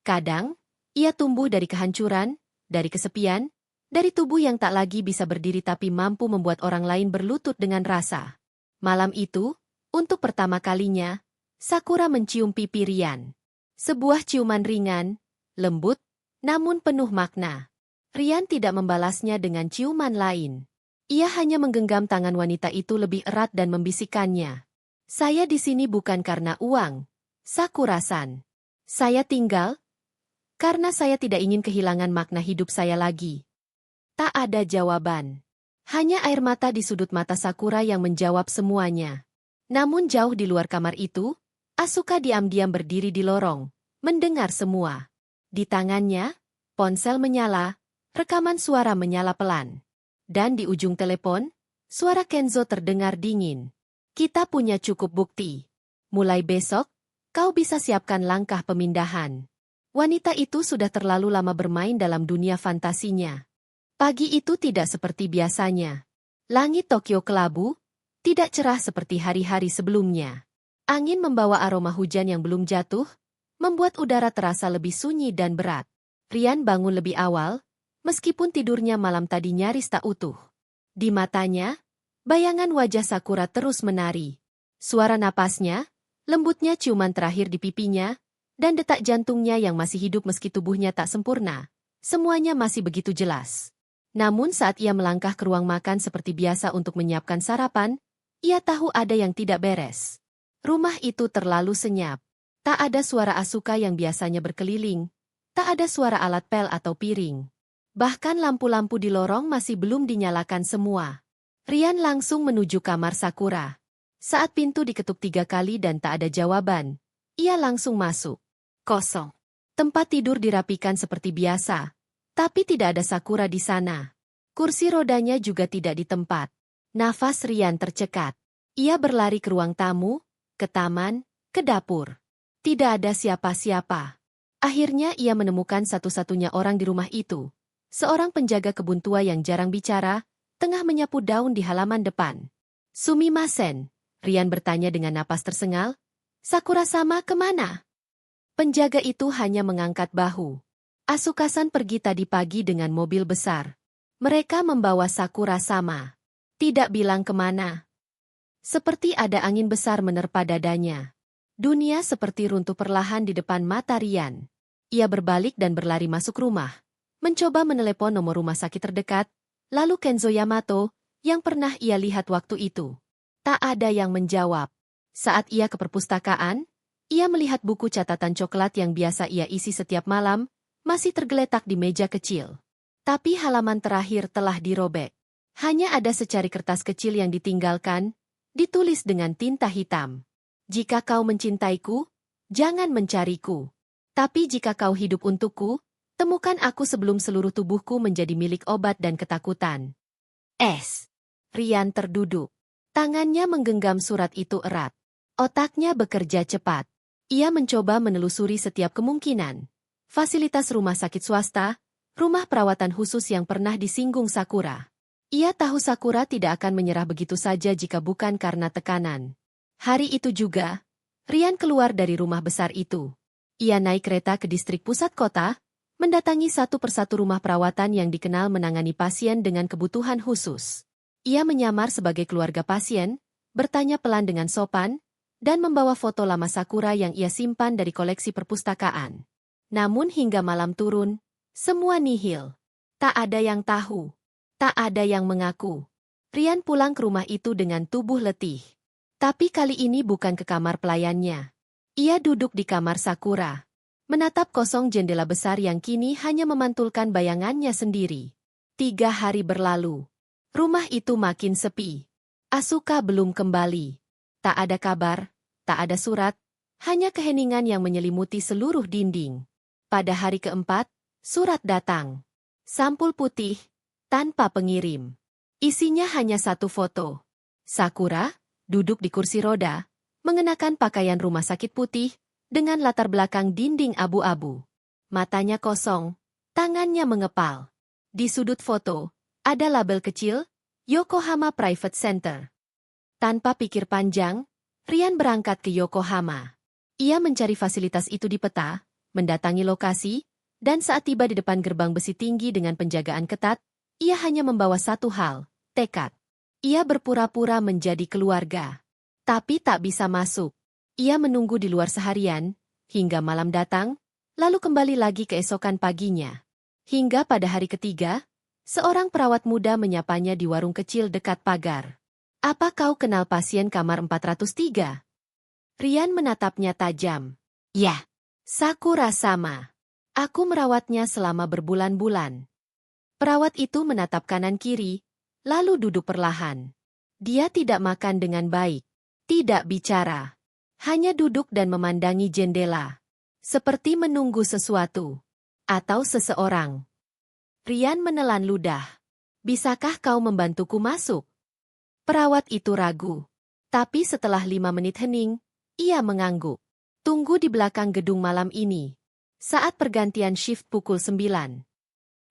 Kadang, ia tumbuh dari kehancuran, dari kesepian, dari tubuh yang tak lagi bisa berdiri tapi mampu membuat orang lain berlutut dengan rasa. Malam itu, untuk pertama kalinya, Sakura mencium pipi Rian. Sebuah ciuman ringan, lembut, namun penuh makna. Rian tidak membalasnya dengan ciuman lain. Ia hanya menggenggam tangan wanita itu lebih erat dan membisikkannya. Saya di sini bukan karena uang, Sakura-san. Saya tinggal karena saya tidak ingin kehilangan makna hidup saya lagi. Tak ada jawaban. Hanya air mata di sudut mata Sakura yang menjawab semuanya. Namun jauh di luar kamar itu, Asuka diam-diam berdiri di lorong, mendengar semua. Di tangannya, ponsel menyala, rekaman suara menyala pelan. Dan di ujung telepon, suara Kenzo terdengar dingin. Kita punya cukup bukti. Mulai besok, kau bisa siapkan langkah pemindahan. Wanita itu sudah terlalu lama bermain dalam dunia fantasinya. Pagi itu tidak seperti biasanya. Langit Tokyo kelabu, tidak cerah seperti hari-hari sebelumnya. Angin membawa aroma hujan yang belum jatuh, membuat udara terasa lebih sunyi dan berat. Rian bangun lebih awal, meskipun tidurnya malam tadi nyaris tak utuh. Di matanya, bayangan wajah Sakura terus menari. Suara napasnya, lembutnya ciuman terakhir di pipinya, dan detak jantungnya yang masih hidup meski tubuhnya tak sempurna. Semuanya masih begitu jelas. Namun saat ia melangkah ke ruang makan seperti biasa untuk menyiapkan sarapan, ia tahu ada yang tidak beres. Rumah itu terlalu senyap. Tak ada suara Asuka yang biasanya berkeliling. Tak ada suara alat pel atau piring. Bahkan lampu-lampu di lorong masih belum dinyalakan semua. Rian langsung menuju kamar Sakura. Saat pintu diketuk 3 kali dan tak ada jawaban, ia langsung masuk. Kosong. Tempat tidur dirapikan seperti biasa. Tapi tidak ada Sakura di sana. Kursi rodanya juga tidak di tempat. Nafas Rian tercekat. Ia berlari ke ruang tamu, ke taman, ke dapur. Tidak ada siapa-siapa. Akhirnya ia menemukan satu-satunya orang di rumah itu. Seorang penjaga kebun tua yang jarang bicara, tengah menyapu daun di halaman depan. Sumimasen, Rian bertanya dengan napas tersengal. Sakura-sama kemana? Penjaga itu hanya mengangkat bahu. Asuka-san pergi tadi pagi dengan mobil besar. Mereka membawa Sakura-sama. Tidak bilang kemana. Seperti ada angin besar menerpa dadanya. Dunia seperti runtuh perlahan di depan mata Rian. Ia berbalik dan berlari masuk rumah. Mencoba menelepon nomor rumah sakit terdekat, lalu Kenzo Yamato, yang pernah ia lihat waktu itu. Tak ada yang menjawab. Saat ia ke perpustakaan, ia melihat buku catatan coklat yang biasa ia isi setiap malam, masih tergeletak di meja kecil. Tapi halaman terakhir telah dirobek. Hanya ada secari kertas kecil yang ditinggalkan, ditulis dengan tinta hitam. Jika kau mencintaiku, jangan mencariku. Tapi jika kau hidup untukku, temukan aku sebelum seluruh tubuhku menjadi milik obat dan ketakutan. Rian terduduk. Tangannya menggenggam surat itu erat. Otaknya bekerja cepat. Ia mencoba menelusuri setiap kemungkinan. Fasilitas rumah sakit swasta, rumah perawatan khusus yang pernah disinggung Sakura. Ia tahu Sakura tidak akan menyerah begitu saja jika bukan karena tekanan. Hari itu juga, Rian keluar dari rumah besar itu. Ia naik kereta ke distrik pusat kota, mendatangi satu persatu rumah perawatan yang dikenal menangani pasien dengan kebutuhan khusus. Ia menyamar sebagai keluarga pasien, bertanya pelan dengan sopan, dan membawa foto lama Sakura yang ia simpan dari koleksi perpustakaan. Namun hingga malam turun, semua nihil. Tak ada yang tahu. Tak ada yang mengaku. Rian pulang ke rumah itu dengan tubuh letih. Tapi kali ini bukan ke kamar pelayannya. Ia duduk di kamar Sakura. Menatap kosong jendela besar yang kini hanya memantulkan bayangannya sendiri. 3 hari berlalu. Rumah itu makin sepi. Asuka belum kembali. Tak ada kabar, tak ada surat, hanya keheningan yang menyelimuti seluruh dinding. Pada hari keempat, surat datang. Sampul putih, tanpa pengirim. Isinya hanya satu foto. Sakura, duduk di kursi roda, mengenakan pakaian rumah sakit putih, dengan latar belakang dinding abu-abu. Matanya kosong, tangannya mengepal. Di sudut foto, ada label kecil, Yokohama Private Center. Tanpa pikir panjang, Rian berangkat ke Yokohama. Ia mencari fasilitas itu di peta, mendatangi lokasi, dan saat tiba di depan gerbang besi tinggi dengan penjagaan ketat, ia hanya membawa satu hal, tekad. Ia berpura-pura menjadi keluarga. Tapi tak bisa masuk. Ia menunggu di luar seharian, hingga malam datang, lalu kembali lagi keesokan paginya. Hingga pada hari ketiga, seorang perawat muda menyapanya di warung kecil dekat pagar. Apa kau kenal pasien kamar 403? Rian menatapnya tajam. Ya, Sakura sama. Aku merawatnya selama berbulan-bulan. Perawat itu menatap kanan kiri, lalu duduk perlahan. Dia tidak makan dengan baik, tidak bicara. Hanya duduk dan memandangi jendela. Seperti menunggu sesuatu. Atau seseorang. Rian menelan ludah. Bisakah kau membantuku masuk? Perawat itu ragu. Tapi setelah 5 menit hening, ia mengangguk. Tunggu di belakang gedung malam ini. Saat pergantian shift pukul 9.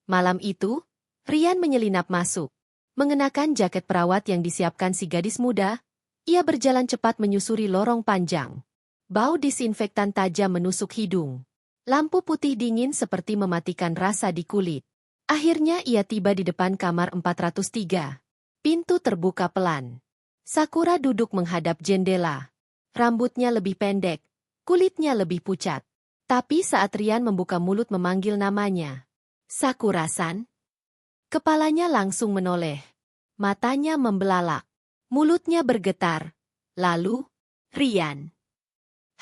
Malam itu, Rian menyelinap masuk. Mengenakan jaket perawat yang disiapkan si gadis muda, ia berjalan cepat menyusuri lorong panjang. Bau disinfektan tajam menusuk hidung. Lampu putih dingin seperti mematikan rasa di kulit. Akhirnya ia tiba di depan kamar 403. Pintu terbuka pelan. Sakura duduk menghadap jendela. Rambutnya lebih pendek, kulitnya lebih pucat. Tapi saat Rian membuka mulut memanggil namanya, Sakura-san, kepalanya langsung menoleh. Matanya membelalak. Mulutnya bergetar. Lalu, Rian.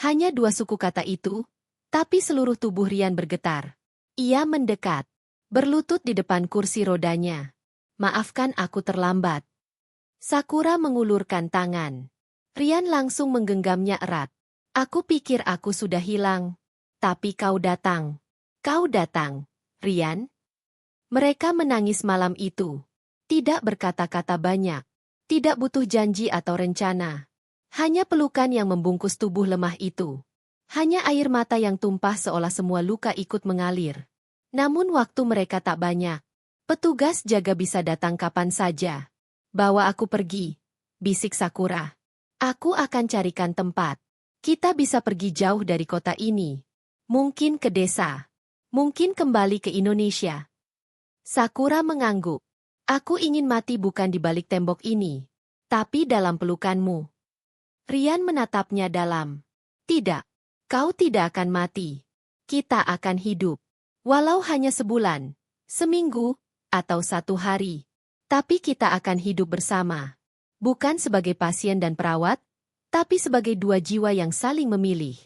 Hanya 2 suku kata itu, tapi seluruh tubuh Rian bergetar. Ia mendekat, berlutut di depan kursi rodanya. Maafkan aku terlambat. Sakura mengulurkan tangan. Rian langsung menggenggamnya erat. Aku pikir aku sudah hilang. Tapi kau datang. Kau datang, Rian. Mereka menangis malam itu. Tidak berkata-kata banyak. Tidak butuh janji atau rencana. Hanya pelukan yang membungkus tubuh lemah itu. Hanya air mata yang tumpah seolah semua luka ikut mengalir. Namun waktu mereka tak banyak. Petugas jaga bisa datang kapan saja. Bawa aku pergi, bisik Sakura. Aku akan carikan tempat. Kita bisa pergi jauh dari kota ini. Mungkin ke desa. Mungkin kembali ke Indonesia. Sakura mengangguk. Aku ingin mati bukan di balik tembok ini, tapi dalam pelukanmu. Rian menatapnya dalam. Tidak, kau tidak akan mati. Kita akan hidup. Walau hanya sebulan, seminggu, atau 1 hari. Tapi kita akan hidup bersama. Bukan sebagai pasien dan perawat, tapi sebagai 2 jiwa yang saling memilih.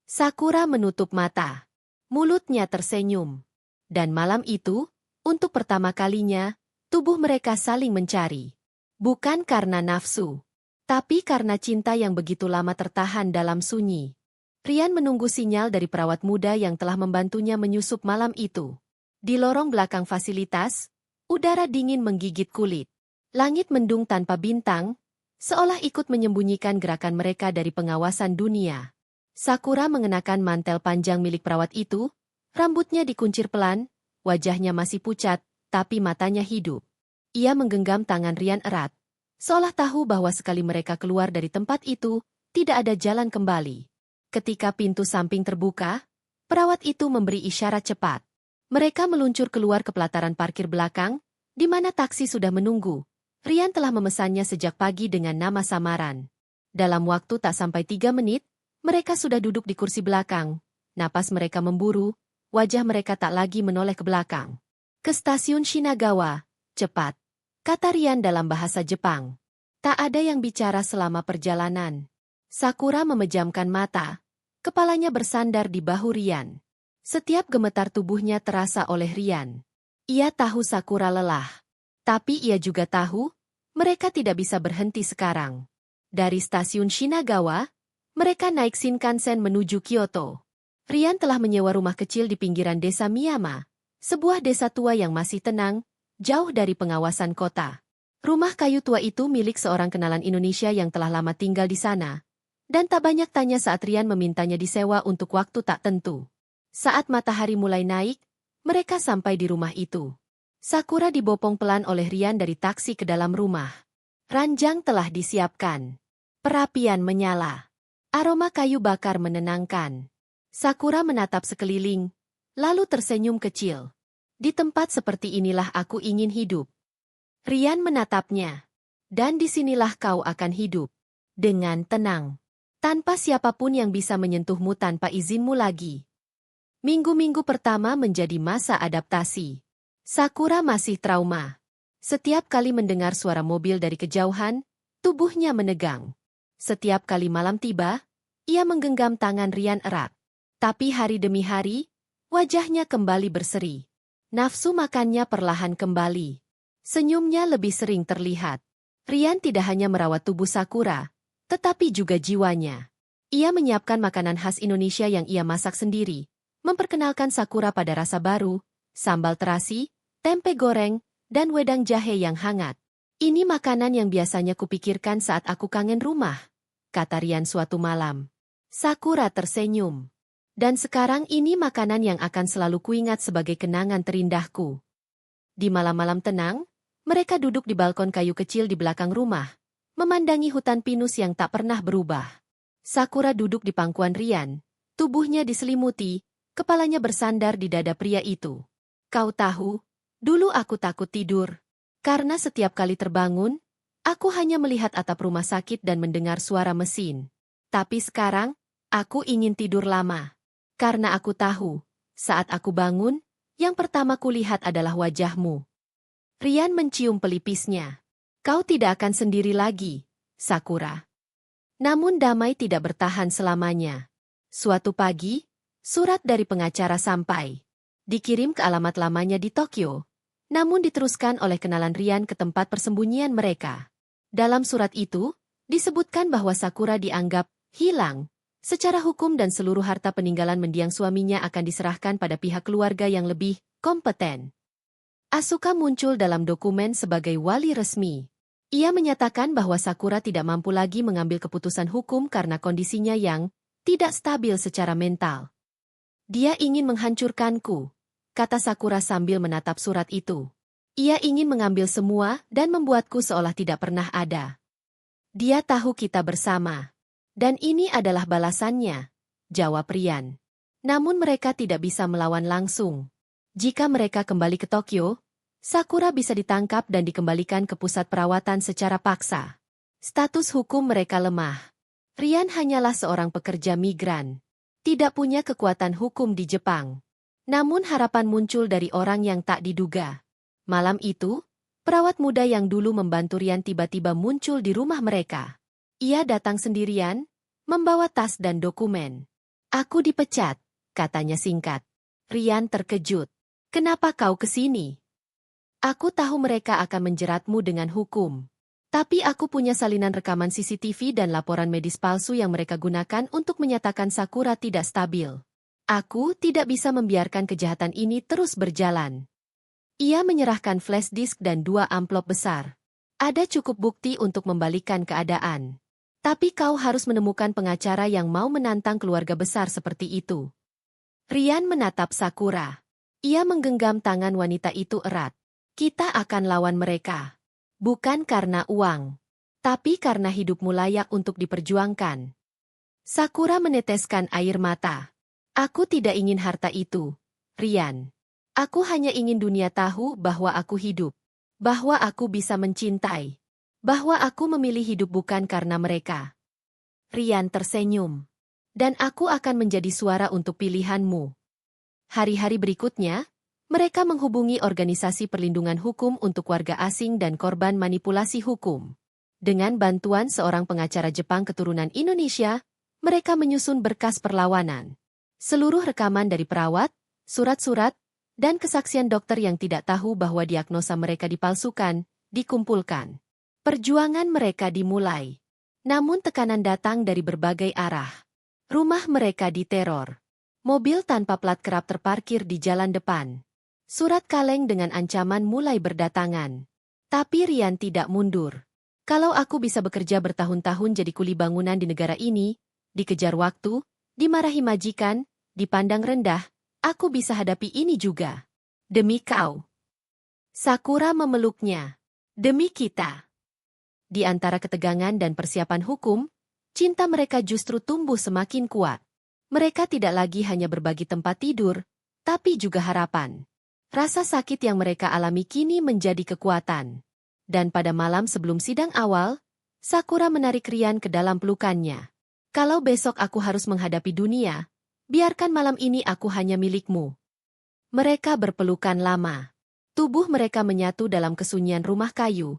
Sakura menutup mata. Mulutnya tersenyum. Dan malam itu, untuk pertama kalinya, tubuh mereka saling mencari. Bukan karena nafsu, tapi karena cinta yang begitu lama tertahan dalam sunyi. Rian menunggu sinyal dari perawat muda yang telah membantunya menyusup malam itu. Di lorong belakang fasilitas, udara dingin menggigit kulit. Langit mendung tanpa bintang, seolah ikut menyembunyikan gerakan mereka dari pengawasan dunia. Sakura mengenakan mantel panjang milik perawat itu, rambutnya dikuncir pelan, wajahnya masih pucat, tapi matanya hidup. Ia menggenggam tangan Rian erat, seolah tahu bahwa sekali mereka keluar dari tempat itu, tidak ada jalan kembali. Ketika pintu samping terbuka, perawat itu memberi isyarat cepat. Mereka meluncur keluar ke pelataran parkir belakang, di mana taksi sudah menunggu. Rian telah memesannya sejak pagi dengan nama samaran. Dalam waktu tak sampai 3 menit, mereka sudah duduk di kursi belakang. Napas mereka memburu, wajah mereka tak lagi menoleh ke belakang. Ke stasiun Shinagawa, cepat, kata Rian dalam bahasa Jepang. Tak ada yang bicara selama perjalanan. Sakura memejamkan mata, kepalanya bersandar di bahu Rian. Setiap gemetar tubuhnya terasa oleh Rian. Ia tahu Sakura lelah. Tapi ia juga tahu, mereka tidak bisa berhenti sekarang. Dari stasiun Shinagawa, mereka naik Shinkansen menuju Kyoto. Rian telah menyewa rumah kecil di pinggiran desa Miyama, sebuah desa tua yang masih tenang, jauh dari pengawasan kota. Rumah kayu tua itu milik seorang kenalan Indonesia yang telah lama tinggal di sana, dan tak banyak tanya saat Rian memintanya disewa untuk waktu tak tentu. Saat matahari mulai naik, mereka sampai di rumah itu. Sakura dibopong pelan oleh Rian dari taksi ke dalam rumah. Ranjang telah disiapkan. Perapian menyala. Aroma kayu bakar menenangkan. Sakura menatap sekeliling, lalu tersenyum kecil. Di tempat seperti inilah aku ingin hidup. Rian menatapnya. Dan disinilah kau akan hidup. Dengan tenang. Tanpa siapapun yang bisa menyentuhmu tanpa izinmu lagi. Minggu-minggu pertama menjadi masa adaptasi. Sakura masih trauma. Setiap kali mendengar suara mobil dari kejauhan, tubuhnya menegang. Setiap kali malam tiba, ia menggenggam tangan Rian erat. Tapi hari demi hari, wajahnya kembali berseri. Nafsu makannya perlahan kembali. Senyumnya lebih sering terlihat. Rian tidak hanya merawat tubuh Sakura, tetapi juga jiwanya. Ia menyiapkan makanan khas Indonesia yang ia masak sendiri, memperkenalkan Sakura pada rasa baru, sambal terasi, tempe goreng, dan wedang jahe yang hangat. Ini makanan yang biasanya kupikirkan saat aku kangen rumah, kata Rian suatu malam. Sakura tersenyum. Dan sekarang ini makanan yang akan selalu kuingat sebagai kenangan terindahku. Di malam-malam tenang, mereka duduk di balkon kayu kecil di belakang rumah, memandangi hutan pinus yang tak pernah berubah. Sakura duduk di pangkuan Rian, tubuhnya diselimuti, kepalanya bersandar di dada pria itu. Kau tahu, dulu aku takut tidur. Karena setiap kali terbangun, aku hanya melihat atap rumah sakit dan mendengar suara mesin. Tapi sekarang, aku ingin tidur lama. Karena aku tahu, saat aku bangun, yang pertama kulihat adalah wajahmu. Rian mencium pelipisnya. Kau tidak akan sendiri lagi, Sakura. Namun damai tidak bertahan selamanya. Suatu pagi, surat dari pengacara sampai. Dikirim ke alamat lamanya di Tokyo, namun diteruskan oleh kenalan Rian ke tempat persembunyian mereka. Dalam surat itu, disebutkan bahwa Sakura dianggap hilang. Secara hukum dan seluruh harta peninggalan mendiang suaminya akan diserahkan pada pihak keluarga yang lebih kompeten. Asuka muncul dalam dokumen sebagai wali resmi. Ia menyatakan bahwa Sakura tidak mampu lagi mengambil keputusan hukum karena kondisinya yang tidak stabil secara mental. Dia ingin menghancurkanku, kata Sakura sambil menatap surat itu. Ia ingin mengambil semua dan membuatku seolah tidak pernah ada. Dia tahu kita bersama. Dan ini adalah balasannya, jawab Rian. Namun mereka tidak bisa melawan langsung. Jika mereka kembali ke Tokyo, Sakura bisa ditangkap dan dikembalikan ke pusat perawatan secara paksa. Status hukum mereka lemah. Rian hanyalah seorang pekerja migran. Tidak punya kekuatan hukum di Jepang. Namun harapan muncul dari orang yang tak diduga. Malam itu, perawat muda yang dulu membantu Rian tiba-tiba muncul di rumah mereka. Ia datang sendirian, membawa tas dan dokumen. Aku dipecat, katanya singkat. Rian terkejut. Kenapa kau ke sini? Aku tahu mereka akan menjeratmu dengan hukum. Tapi aku punya salinan rekaman CCTV dan laporan medis palsu yang mereka gunakan untuk menyatakan Sakura tidak stabil. Aku tidak bisa membiarkan kejahatan ini terus berjalan. Ia menyerahkan flash disk dan 2 amplop besar. Ada cukup bukti untuk membalikkan keadaan. Tapi kau harus menemukan pengacara yang mau menantang keluarga besar seperti itu. Rian menatap Sakura. Ia menggenggam tangan wanita itu erat. Kita akan lawan mereka. Bukan karena uang. Tapi karena hidupmu layak untuk diperjuangkan. Sakura meneteskan air mata. Aku tidak ingin harta itu, Rian. Aku hanya ingin dunia tahu bahwa aku hidup. Bahwa aku bisa mencintai. Bahwa aku memilih hidup bukan karena mereka. Rian tersenyum. Dan aku akan menjadi suara untuk pilihanmu. Hari-hari berikutnya, mereka menghubungi organisasi perlindungan hukum untuk warga asing dan korban manipulasi hukum. Dengan bantuan seorang pengacara Jepang keturunan Indonesia, mereka menyusun berkas perlawanan. Seluruh rekaman dari perawat, surat-surat, dan kesaksian dokter yang tidak tahu bahwa diagnosa mereka dipalsukan, dikumpulkan. Perjuangan mereka dimulai. Namun tekanan datang dari berbagai arah. Rumah mereka diteror. Mobil tanpa plat kerap terparkir di jalan depan. Surat kaleng dengan ancaman mulai berdatangan. Tapi Rian tidak mundur. Kalau aku bisa bekerja bertahun-tahun jadi kuli bangunan di negara ini, dikejar waktu, dimarahi majikan, dipandang rendah, aku bisa hadapi ini juga. Demi kau. Sakura memeluknya. Demi kita. Di antara ketegangan dan persiapan hukum, cinta mereka justru tumbuh semakin kuat. Mereka tidak lagi hanya berbagi tempat tidur, tapi juga harapan. Rasa sakit yang mereka alami kini menjadi kekuatan. Dan pada malam sebelum sidang awal, Sakura menarik Rian ke dalam pelukannya. Kalau besok aku harus menghadapi dunia, biarkan malam ini aku hanya milikmu. Mereka berpelukan lama. Tubuh mereka menyatu dalam kesunyian rumah kayu.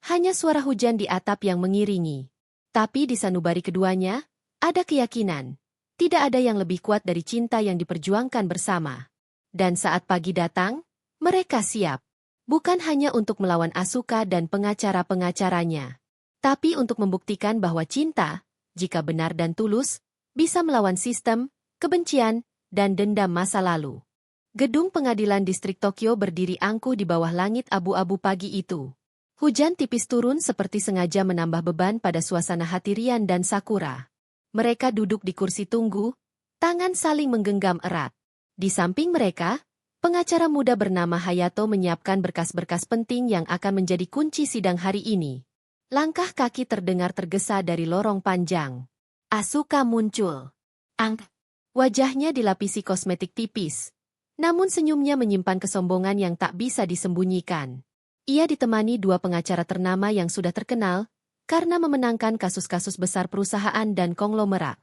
Hanya suara hujan di atap yang mengiringi. Tapi di sanubari keduanya, ada keyakinan. Tidak ada yang lebih kuat dari cinta yang diperjuangkan bersama. Dan saat pagi datang, mereka siap. Bukan hanya untuk melawan Asuka dan pengacara-pengacaranya. Tapi untuk membuktikan bahwa cinta, jika benar dan tulus, bisa melawan sistem, kebencian, dan dendam masa lalu. Gedung pengadilan distrik Tokyo berdiri angkuh di bawah langit abu-abu pagi itu. Hujan tipis turun seperti sengaja menambah beban pada suasana hati Rian dan Sakura. Mereka duduk di kursi tunggu, tangan saling menggenggam erat. Di samping mereka, pengacara muda bernama Hayato menyiapkan berkas-berkas penting yang akan menjadi kunci sidang hari ini. Langkah kaki terdengar tergesa dari lorong panjang. Asuka muncul. Wajahnya dilapisi kosmetik tipis. Namun senyumnya menyimpan kesombongan yang tak bisa disembunyikan. Ia ditemani dua pengacara ternama yang sudah terkenal, karena memenangkan kasus-kasus besar perusahaan dan konglomerat.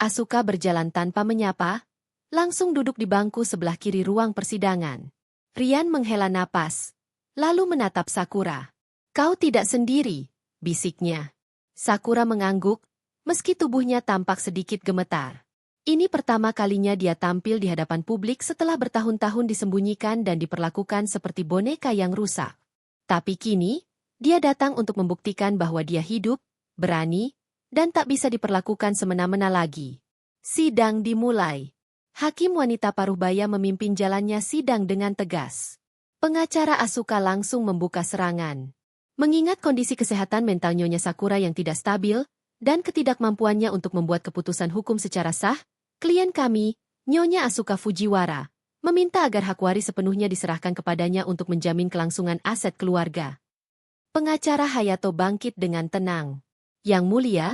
Asuka berjalan tanpa menyapa, langsung duduk di bangku sebelah kiri ruang persidangan. Rian menghela napas, lalu menatap Sakura. Kau tidak sendiri, bisiknya. Sakura mengangguk, meski tubuhnya tampak sedikit gemetar. Ini pertama kalinya dia tampil di hadapan publik setelah bertahun-tahun disembunyikan dan diperlakukan seperti boneka yang rusak. Tapi kini, dia datang untuk membuktikan bahwa dia hidup, berani, dan tak bisa diperlakukan semena-mena lagi. Sidang dimulai. Hakim wanita paruh baya memimpin jalannya sidang dengan tegas. Pengacara Asuka langsung membuka serangan. Mengingat kondisi kesehatan mental Nyonya Sakura yang tidak stabil, dan ketidakmampuannya untuk membuat keputusan hukum secara sah, klien kami, Nyonya Asuka Fujiwara, meminta agar hak waris sepenuhnya diserahkan kepadanya untuk menjamin kelangsungan aset keluarga. Pengacara Hayato bangkit dengan tenang. Yang mulia,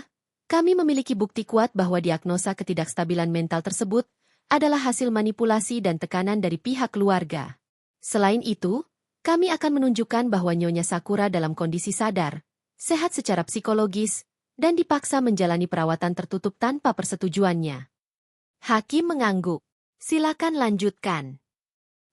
kami memiliki bukti kuat bahwa diagnosa ketidakstabilan mental tersebut adalah hasil manipulasi dan tekanan dari pihak keluarga. Selain itu, kami akan menunjukkan bahwa Nyonya Sakura dalam kondisi sadar, sehat secara psikologis, dan dipaksa menjalani perawatan tertutup tanpa persetujuannya. Hakim mengangguk. Silakan lanjutkan.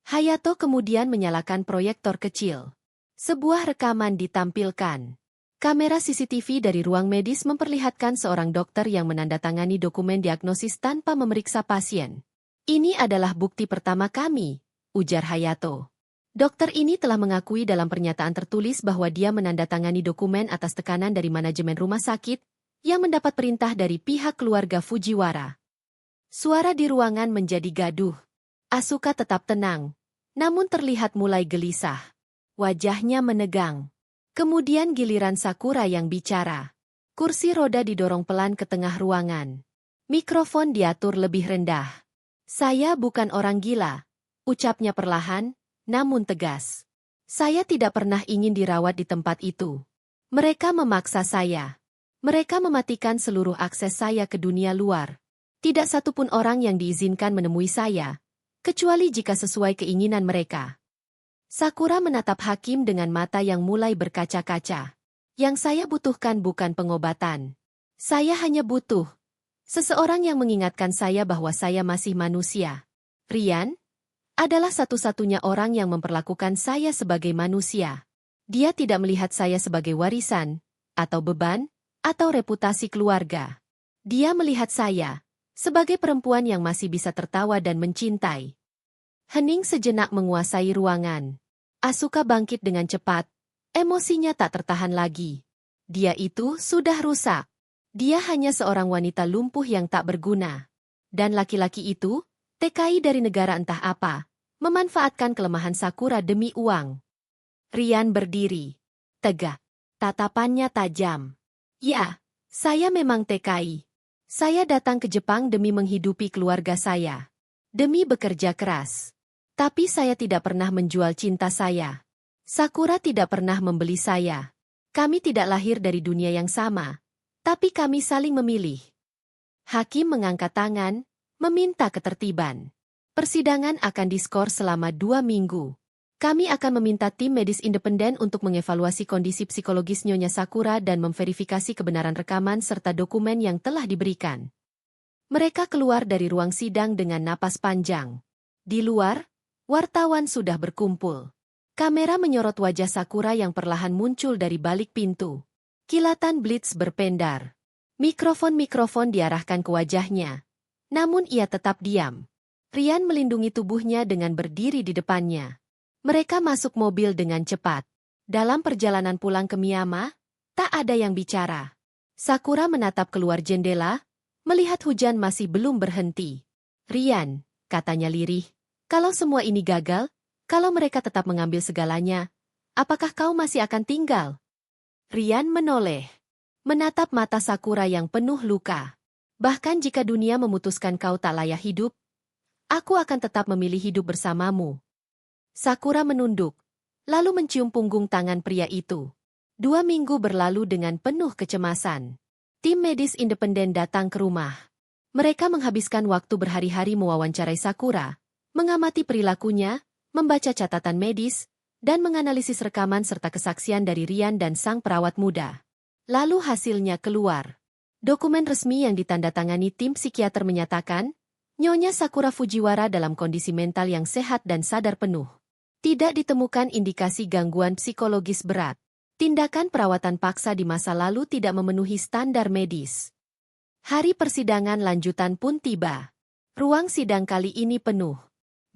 Hayato kemudian menyalakan proyektor kecil. Sebuah rekaman ditampilkan. Kamera CCTV dari ruang medis memperlihatkan seorang dokter yang menandatangani dokumen diagnosis tanpa memeriksa pasien. Ini adalah bukti pertama kami, ujar Hayato. Dokter ini telah mengakui dalam pernyataan tertulis bahwa dia menandatangani dokumen atas tekanan dari manajemen rumah sakit yang mendapat perintah dari pihak keluarga Fujiwara. Suara di ruangan menjadi gaduh. Asuka tetap tenang, namun terlihat mulai gelisah. Wajahnya menegang. Kemudian giliran Sakura yang bicara. Kursi roda didorong pelan ke tengah ruangan. Mikrofon diatur lebih rendah. Saya bukan orang gila, ucapnya perlahan, namun tegas. Saya tidak pernah ingin dirawat di tempat itu. Mereka memaksa saya. Mereka mematikan seluruh akses saya ke dunia luar. Tidak satupun orang yang diizinkan menemui saya, kecuali jika sesuai keinginan mereka. Sakura menatap hakim dengan mata yang mulai berkaca-kaca. Yang saya butuhkan bukan pengobatan. Saya hanya butuh seseorang yang mengingatkan saya bahwa saya masih manusia. Rian adalah satu-satunya orang yang memperlakukan saya sebagai manusia. Dia tidak melihat saya sebagai warisan, atau beban, atau reputasi keluarga. Dia melihat saya sebagai perempuan yang masih bisa tertawa dan mencintai. Hening sejenak menguasai ruangan. Asuka bangkit dengan cepat. Emosinya tak tertahan lagi. Dia itu sudah rusak. Dia hanya seorang wanita lumpuh yang tak berguna. Dan laki-laki itu, TKI dari negara entah apa, memanfaatkan kelemahan Sakura demi uang. Rian berdiri. Tegak. Tatapannya tajam. Ya, saya memang TKI. Saya datang ke Jepang demi menghidupi keluarga saya. Demi bekerja keras. Tapi saya tidak pernah menjual cinta saya. Sakura tidak pernah membeli saya. Kami tidak lahir dari dunia yang sama. Tapi kami saling memilih. Hakim mengangkat tangan, meminta ketertiban. Persidangan akan diskor selama 2 minggu. Kami akan meminta tim medis independen untuk mengevaluasi kondisi psikologis Nyonya Sakura dan memverifikasi kebenaran rekaman serta dokumen yang telah diberikan. Mereka keluar dari ruang sidang dengan napas panjang. Di luar, wartawan sudah berkumpul. Kamera menyorot wajah Sakura yang perlahan muncul dari balik pintu. Kilatan blitz berpendar. Mikrofon-mikrofon diarahkan ke wajahnya. Namun ia tetap diam. Rian melindungi tubuhnya dengan berdiri di depannya. Mereka masuk mobil dengan cepat. Dalam perjalanan pulang ke Miyama, tak ada yang bicara. Sakura menatap keluar jendela, melihat hujan masih belum berhenti. Rian, katanya lirih, kalau semua ini gagal, kalau mereka tetap mengambil segalanya, apakah kau masih akan tinggal? Rian menoleh. Menatap mata Sakura yang penuh luka. Bahkan jika dunia memutuskan kau tak layak hidup, aku akan tetap memilih hidup bersamamu. Sakura menunduk, lalu mencium punggung tangan pria itu. 2 minggu berlalu dengan penuh kecemasan. Tim medis independen datang ke rumah. Mereka menghabiskan waktu berhari-hari mewawancarai Sakura, mengamati perilakunya, membaca catatan medis, dan menganalisis rekaman serta kesaksian dari Rian dan sang perawat muda. Lalu hasilnya keluar. Dokumen resmi yang ditandatangani tim psikiater menyatakan, Nyonya Sakura Fujiwara dalam kondisi mental yang sehat dan sadar penuh. Tidak ditemukan indikasi gangguan psikologis berat. Tindakan perawatan paksa di masa lalu tidak memenuhi standar medis. Hari persidangan lanjutan pun tiba. Ruang sidang kali ini penuh.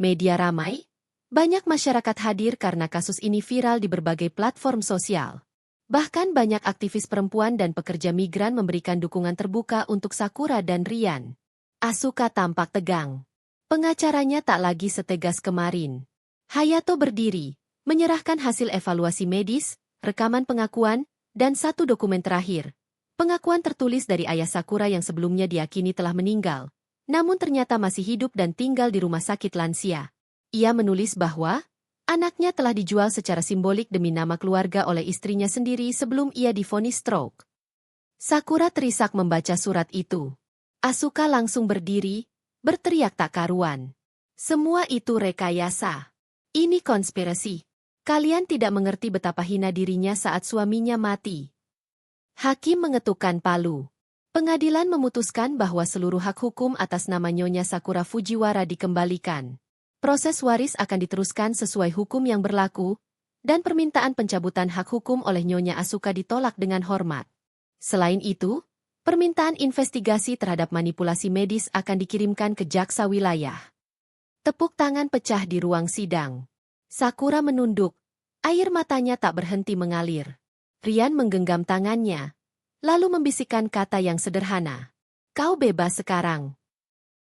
Media ramai. Banyak masyarakat hadir karena kasus ini viral di berbagai platform sosial. Bahkan banyak aktivis perempuan dan pekerja migran memberikan dukungan terbuka untuk Sakura dan Rian. Asuka tampak tegang. Pengacaranya tak lagi setegas kemarin. Hayato berdiri, menyerahkan hasil evaluasi medis, rekaman pengakuan, dan satu dokumen terakhir. Pengakuan tertulis dari ayah Sakura yang sebelumnya diyakini telah meninggal, namun ternyata masih hidup dan tinggal di rumah sakit lansia. Ia menulis bahwa anaknya telah dijual secara simbolik demi nama keluarga oleh istrinya sendiri sebelum ia divonis stroke. Sakura terisak membaca surat itu. Asuka langsung berdiri, berteriak tak karuan. Semua itu rekayasa. Ini konspirasi. Kalian tidak mengerti betapa hina dirinya saat suaminya mati. Hakim mengetukkan palu. Pengadilan memutuskan bahwa seluruh hak hukum atas nama Nyonya Sakura Fujiwara dikembalikan. Proses waris akan diteruskan sesuai hukum yang berlaku, dan permintaan pencabutan hak hukum oleh Nyonya Asuka ditolak dengan hormat. Selain itu, permintaan investigasi terhadap manipulasi medis akan dikirimkan ke jaksa wilayah. Tepuk tangan pecah di ruang sidang. Sakura menunduk, air matanya tak berhenti mengalir. Rian menggenggam tangannya, lalu membisikkan kata yang sederhana. Kau bebas sekarang.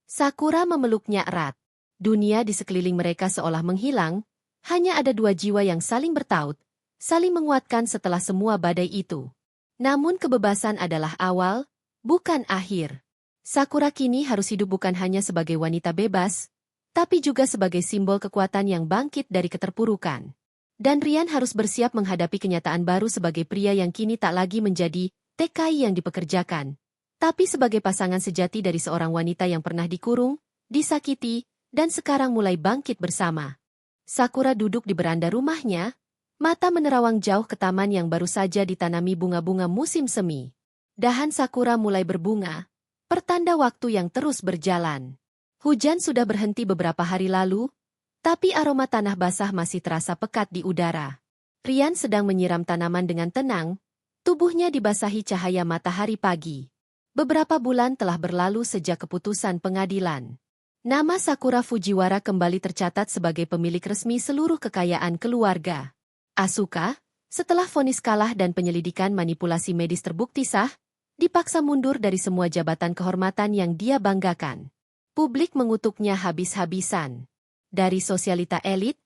Sakura memeluknya erat. Dunia di sekeliling mereka seolah menghilang, hanya ada 2 jiwa yang saling bertaut, saling menguatkan setelah semua badai itu. Namun kebebasan adalah awal, bukan akhir. Sakura kini harus hidup bukan hanya sebagai wanita bebas, tapi juga sebagai simbol kekuatan yang bangkit dari keterpurukan. Dan Rian harus bersiap menghadapi kenyataan baru sebagai pria yang kini tak lagi menjadi TKI yang dipekerjakan, tapi sebagai pasangan sejati dari seorang wanita yang pernah dikurung, disakiti, dan sekarang mulai bangkit bersama. Sakura duduk di beranda rumahnya, mata menerawang jauh ke taman yang baru saja ditanami bunga-bunga musim semi. Dahan sakura mulai berbunga, pertanda waktu yang terus berjalan. Hujan sudah berhenti beberapa hari lalu, tapi aroma tanah basah masih terasa pekat di udara. Rian sedang menyiram tanaman dengan tenang, tubuhnya dibasahi cahaya matahari pagi. Beberapa bulan telah berlalu sejak keputusan pengadilan. Nama Sakura Fujiwara kembali tercatat sebagai pemilik resmi seluruh kekayaan keluarga. Asuka, setelah vonis kalah dan penyelidikan manipulasi medis terbukti sah, Dipaksa mundur dari semua jabatan kehormatan yang dia banggakan. Publik mengutuknya habis-habisan. Dari sosialita elit,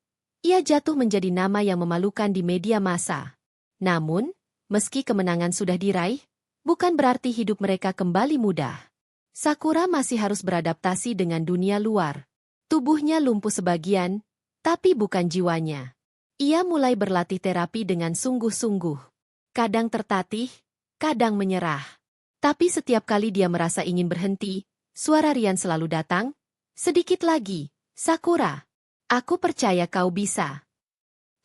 ia jatuh menjadi nama yang memalukan di media massa. Namun, meski kemenangan sudah diraih, bukan berarti hidup mereka kembali mudah. Sakura masih harus beradaptasi dengan dunia luar. Tubuhnya lumpuh sebagian, tapi bukan jiwanya. Ia mulai berlatih terapi dengan sungguh-sungguh. Kadang tertatih, kadang menyerah. Tapi setiap kali dia merasa ingin berhenti, suara Rian selalu datang. Sedikit lagi, Sakura. Aku percaya kau bisa.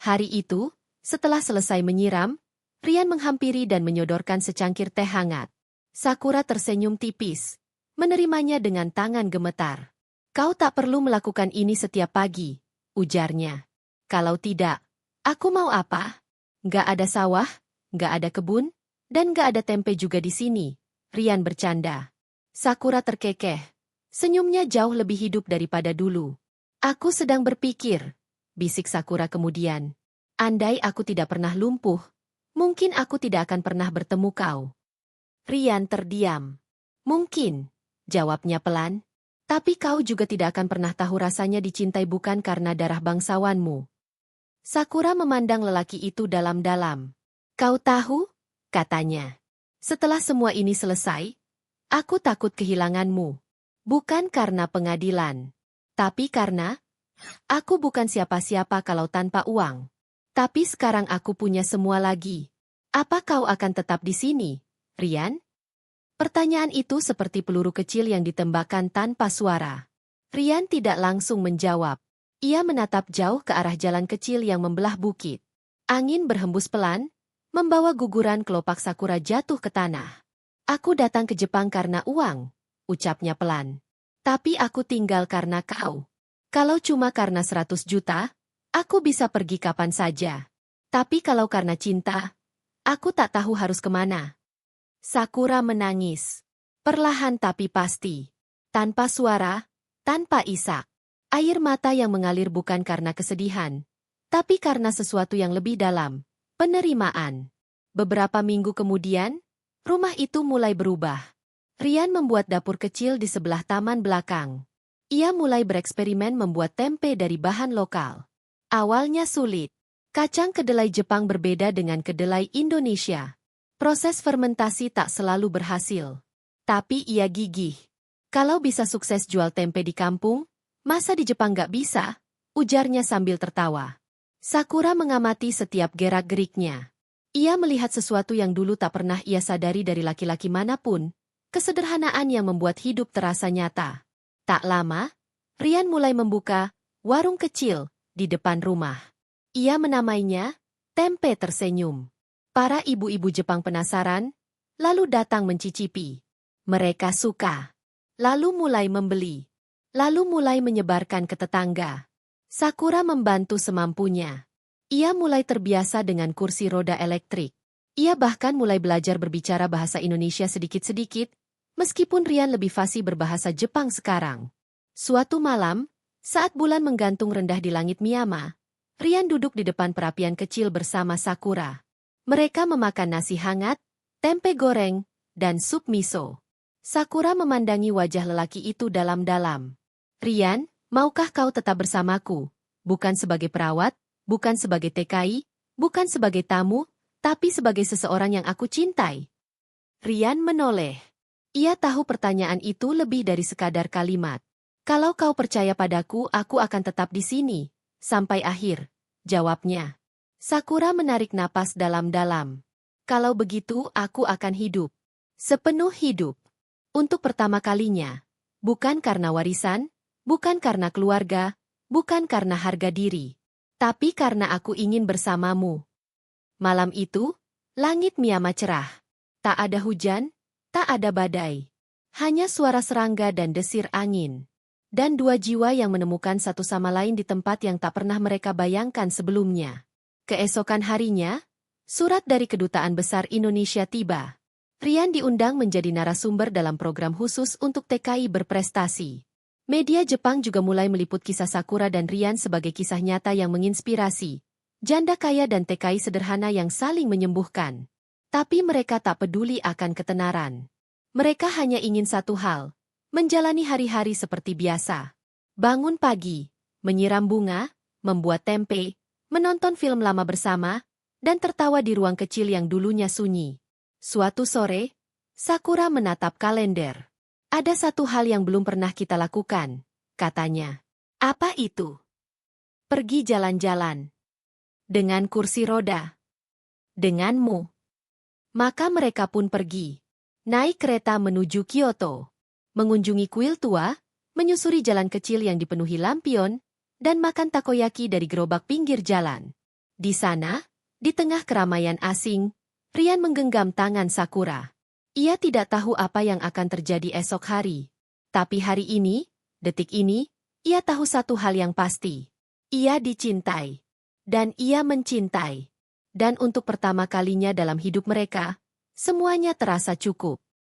Hari itu, setelah selesai menyiram, Rian menghampiri dan menyodorkan secangkir teh hangat. Sakura tersenyum tipis, menerimanya dengan tangan gemetar. Kau tak perlu melakukan ini setiap pagi, ujarnya. Kalau tidak, aku mau apa? Gak ada sawah, gak ada kebun, dan gak ada tempe juga di sini. Rian bercanda. Sakura terkekeh. Senyumnya jauh lebih hidup daripada dulu. Aku sedang berpikir, bisik Sakura kemudian. Andai aku tidak pernah lumpuh, mungkin aku tidak akan pernah bertemu kau. Rian terdiam. Mungkin, jawabnya pelan. Tapi kau juga tidak akan pernah tahu rasanya dicintai bukan karena darah bangsawanmu. Sakura memandang lelaki itu dalam-dalam. Kau tahu? Katanya. Setelah semua ini selesai, aku takut kehilanganmu. Bukan karena pengadilan. Tapi karena, aku bukan siapa-siapa kalau tanpa uang. Tapi sekarang aku punya semua lagi. Apa kau akan tetap di sini, Rian? Pertanyaan itu seperti peluru kecil yang ditembakkan tanpa suara. Rian tidak langsung menjawab. Ia menatap jauh ke arah jalan kecil yang membelah bukit. Angin berhembus pelan, membawa guguran kelopak Sakura jatuh ke tanah. Aku datang ke Jepang karena uang, ucapnya pelan. Tapi aku tinggal karena kau. Kalau cuma karena 100 juta, aku bisa pergi kapan saja. Tapi kalau karena cinta, aku tak tahu harus kemana. Sakura menangis. Perlahan tapi pasti. Tanpa suara, tanpa isak. Air mata yang mengalir bukan karena kesedihan, tapi karena sesuatu yang lebih dalam. Penerimaan. Beberapa minggu kemudian, rumah itu mulai berubah. Rian membuat dapur kecil di sebelah taman belakang. Ia mulai bereksperimen membuat tempe dari bahan lokal. Awalnya sulit. Kacang kedelai Jepang berbeda dengan kedelai Indonesia. Proses fermentasi tak selalu berhasil. Tapi ia gigih. Kalau bisa sukses jual tempe di kampung, masa di Jepang gak bisa? Ujarnya sambil tertawa. Sakura mengamati setiap gerak-geriknya. Ia melihat sesuatu yang dulu tak pernah ia sadari dari laki-laki manapun, kesederhanaan yang membuat hidup terasa nyata. Tak lama, Rian mulai membuka warung kecil di depan rumah. Ia menamainya Tempe Tersenyum. Para ibu-ibu Jepang penasaran, lalu datang mencicipi. Mereka suka. Lalu mulai membeli. Lalu mulai menyebarkan ke tetangga. Sakura membantu semampunya. Ia mulai terbiasa dengan kursi roda elektrik. Ia bahkan mulai belajar berbicara bahasa Indonesia sedikit-sedikit, meskipun Rian lebih fasih berbahasa Jepang sekarang. Suatu malam, saat bulan menggantung rendah di langit Miyama, Rian duduk di depan perapian kecil bersama Sakura. Mereka memakan nasi hangat, tempe goreng, dan sup miso. Sakura memandangi wajah lelaki itu dalam-dalam. Rian, maukah kau tetap bersamaku? Bukan sebagai perawat, bukan sebagai TKI, bukan sebagai tamu, tapi sebagai seseorang yang aku cintai. Rian menoleh. Ia tahu pertanyaan itu lebih dari sekadar kalimat. Kalau kau percaya padaku, aku akan tetap di sini. Sampai akhir, jawabnya. Sakura menarik napas dalam-dalam. Kalau begitu, aku akan hidup. Sepenuh hidup. Untuk pertama kalinya. Bukan karena warisan, bukan karena keluarga, bukan karena harga diri. Tapi karena aku ingin bersamamu. Malam itu, langit Miyama cerah. Tak ada hujan, tak ada badai. Hanya suara serangga dan desir angin. Dan dua jiwa yang menemukan satu sama lain di tempat yang tak pernah mereka bayangkan sebelumnya. Keesokan harinya, surat dari Kedutaan Besar Indonesia tiba. Rian diundang menjadi narasumber dalam program khusus untuk TKI berprestasi. Media Jepang juga mulai meliput kisah Sakura dan Rian sebagai kisah nyata yang menginspirasi. Janda kaya dan TKI sederhana yang saling menyembuhkan. Tapi mereka tak peduli akan ketenaran. Mereka hanya ingin satu hal, menjalani hari-hari seperti biasa. Bangun pagi, menyiram bunga, membuat tempe, menonton film lama bersama, dan tertawa di ruang kecil yang dulunya sunyi. Suatu sore, Sakura menatap kalender. Ada satu hal yang belum pernah kita lakukan, katanya. Apa itu? Pergi jalan-jalan. Dengan kursi roda. Denganmu. Maka mereka pun pergi. Naik kereta menuju Kyoto. Mengunjungi kuil tua, menyusuri jalan kecil yang dipenuhi lampion, dan makan takoyaki dari gerobak pinggir jalan. Di sana, di tengah keramaian asing, Rian menggenggam tangan Sakura. Ia tidak tahu apa yang akan terjadi esok hari. Tapi hari ini, detik ini, ia tahu satu hal yang pasti. Ia dicintai. Dan ia mencintai. Dan untuk pertama kalinya dalam hidup mereka, semuanya terasa cukup.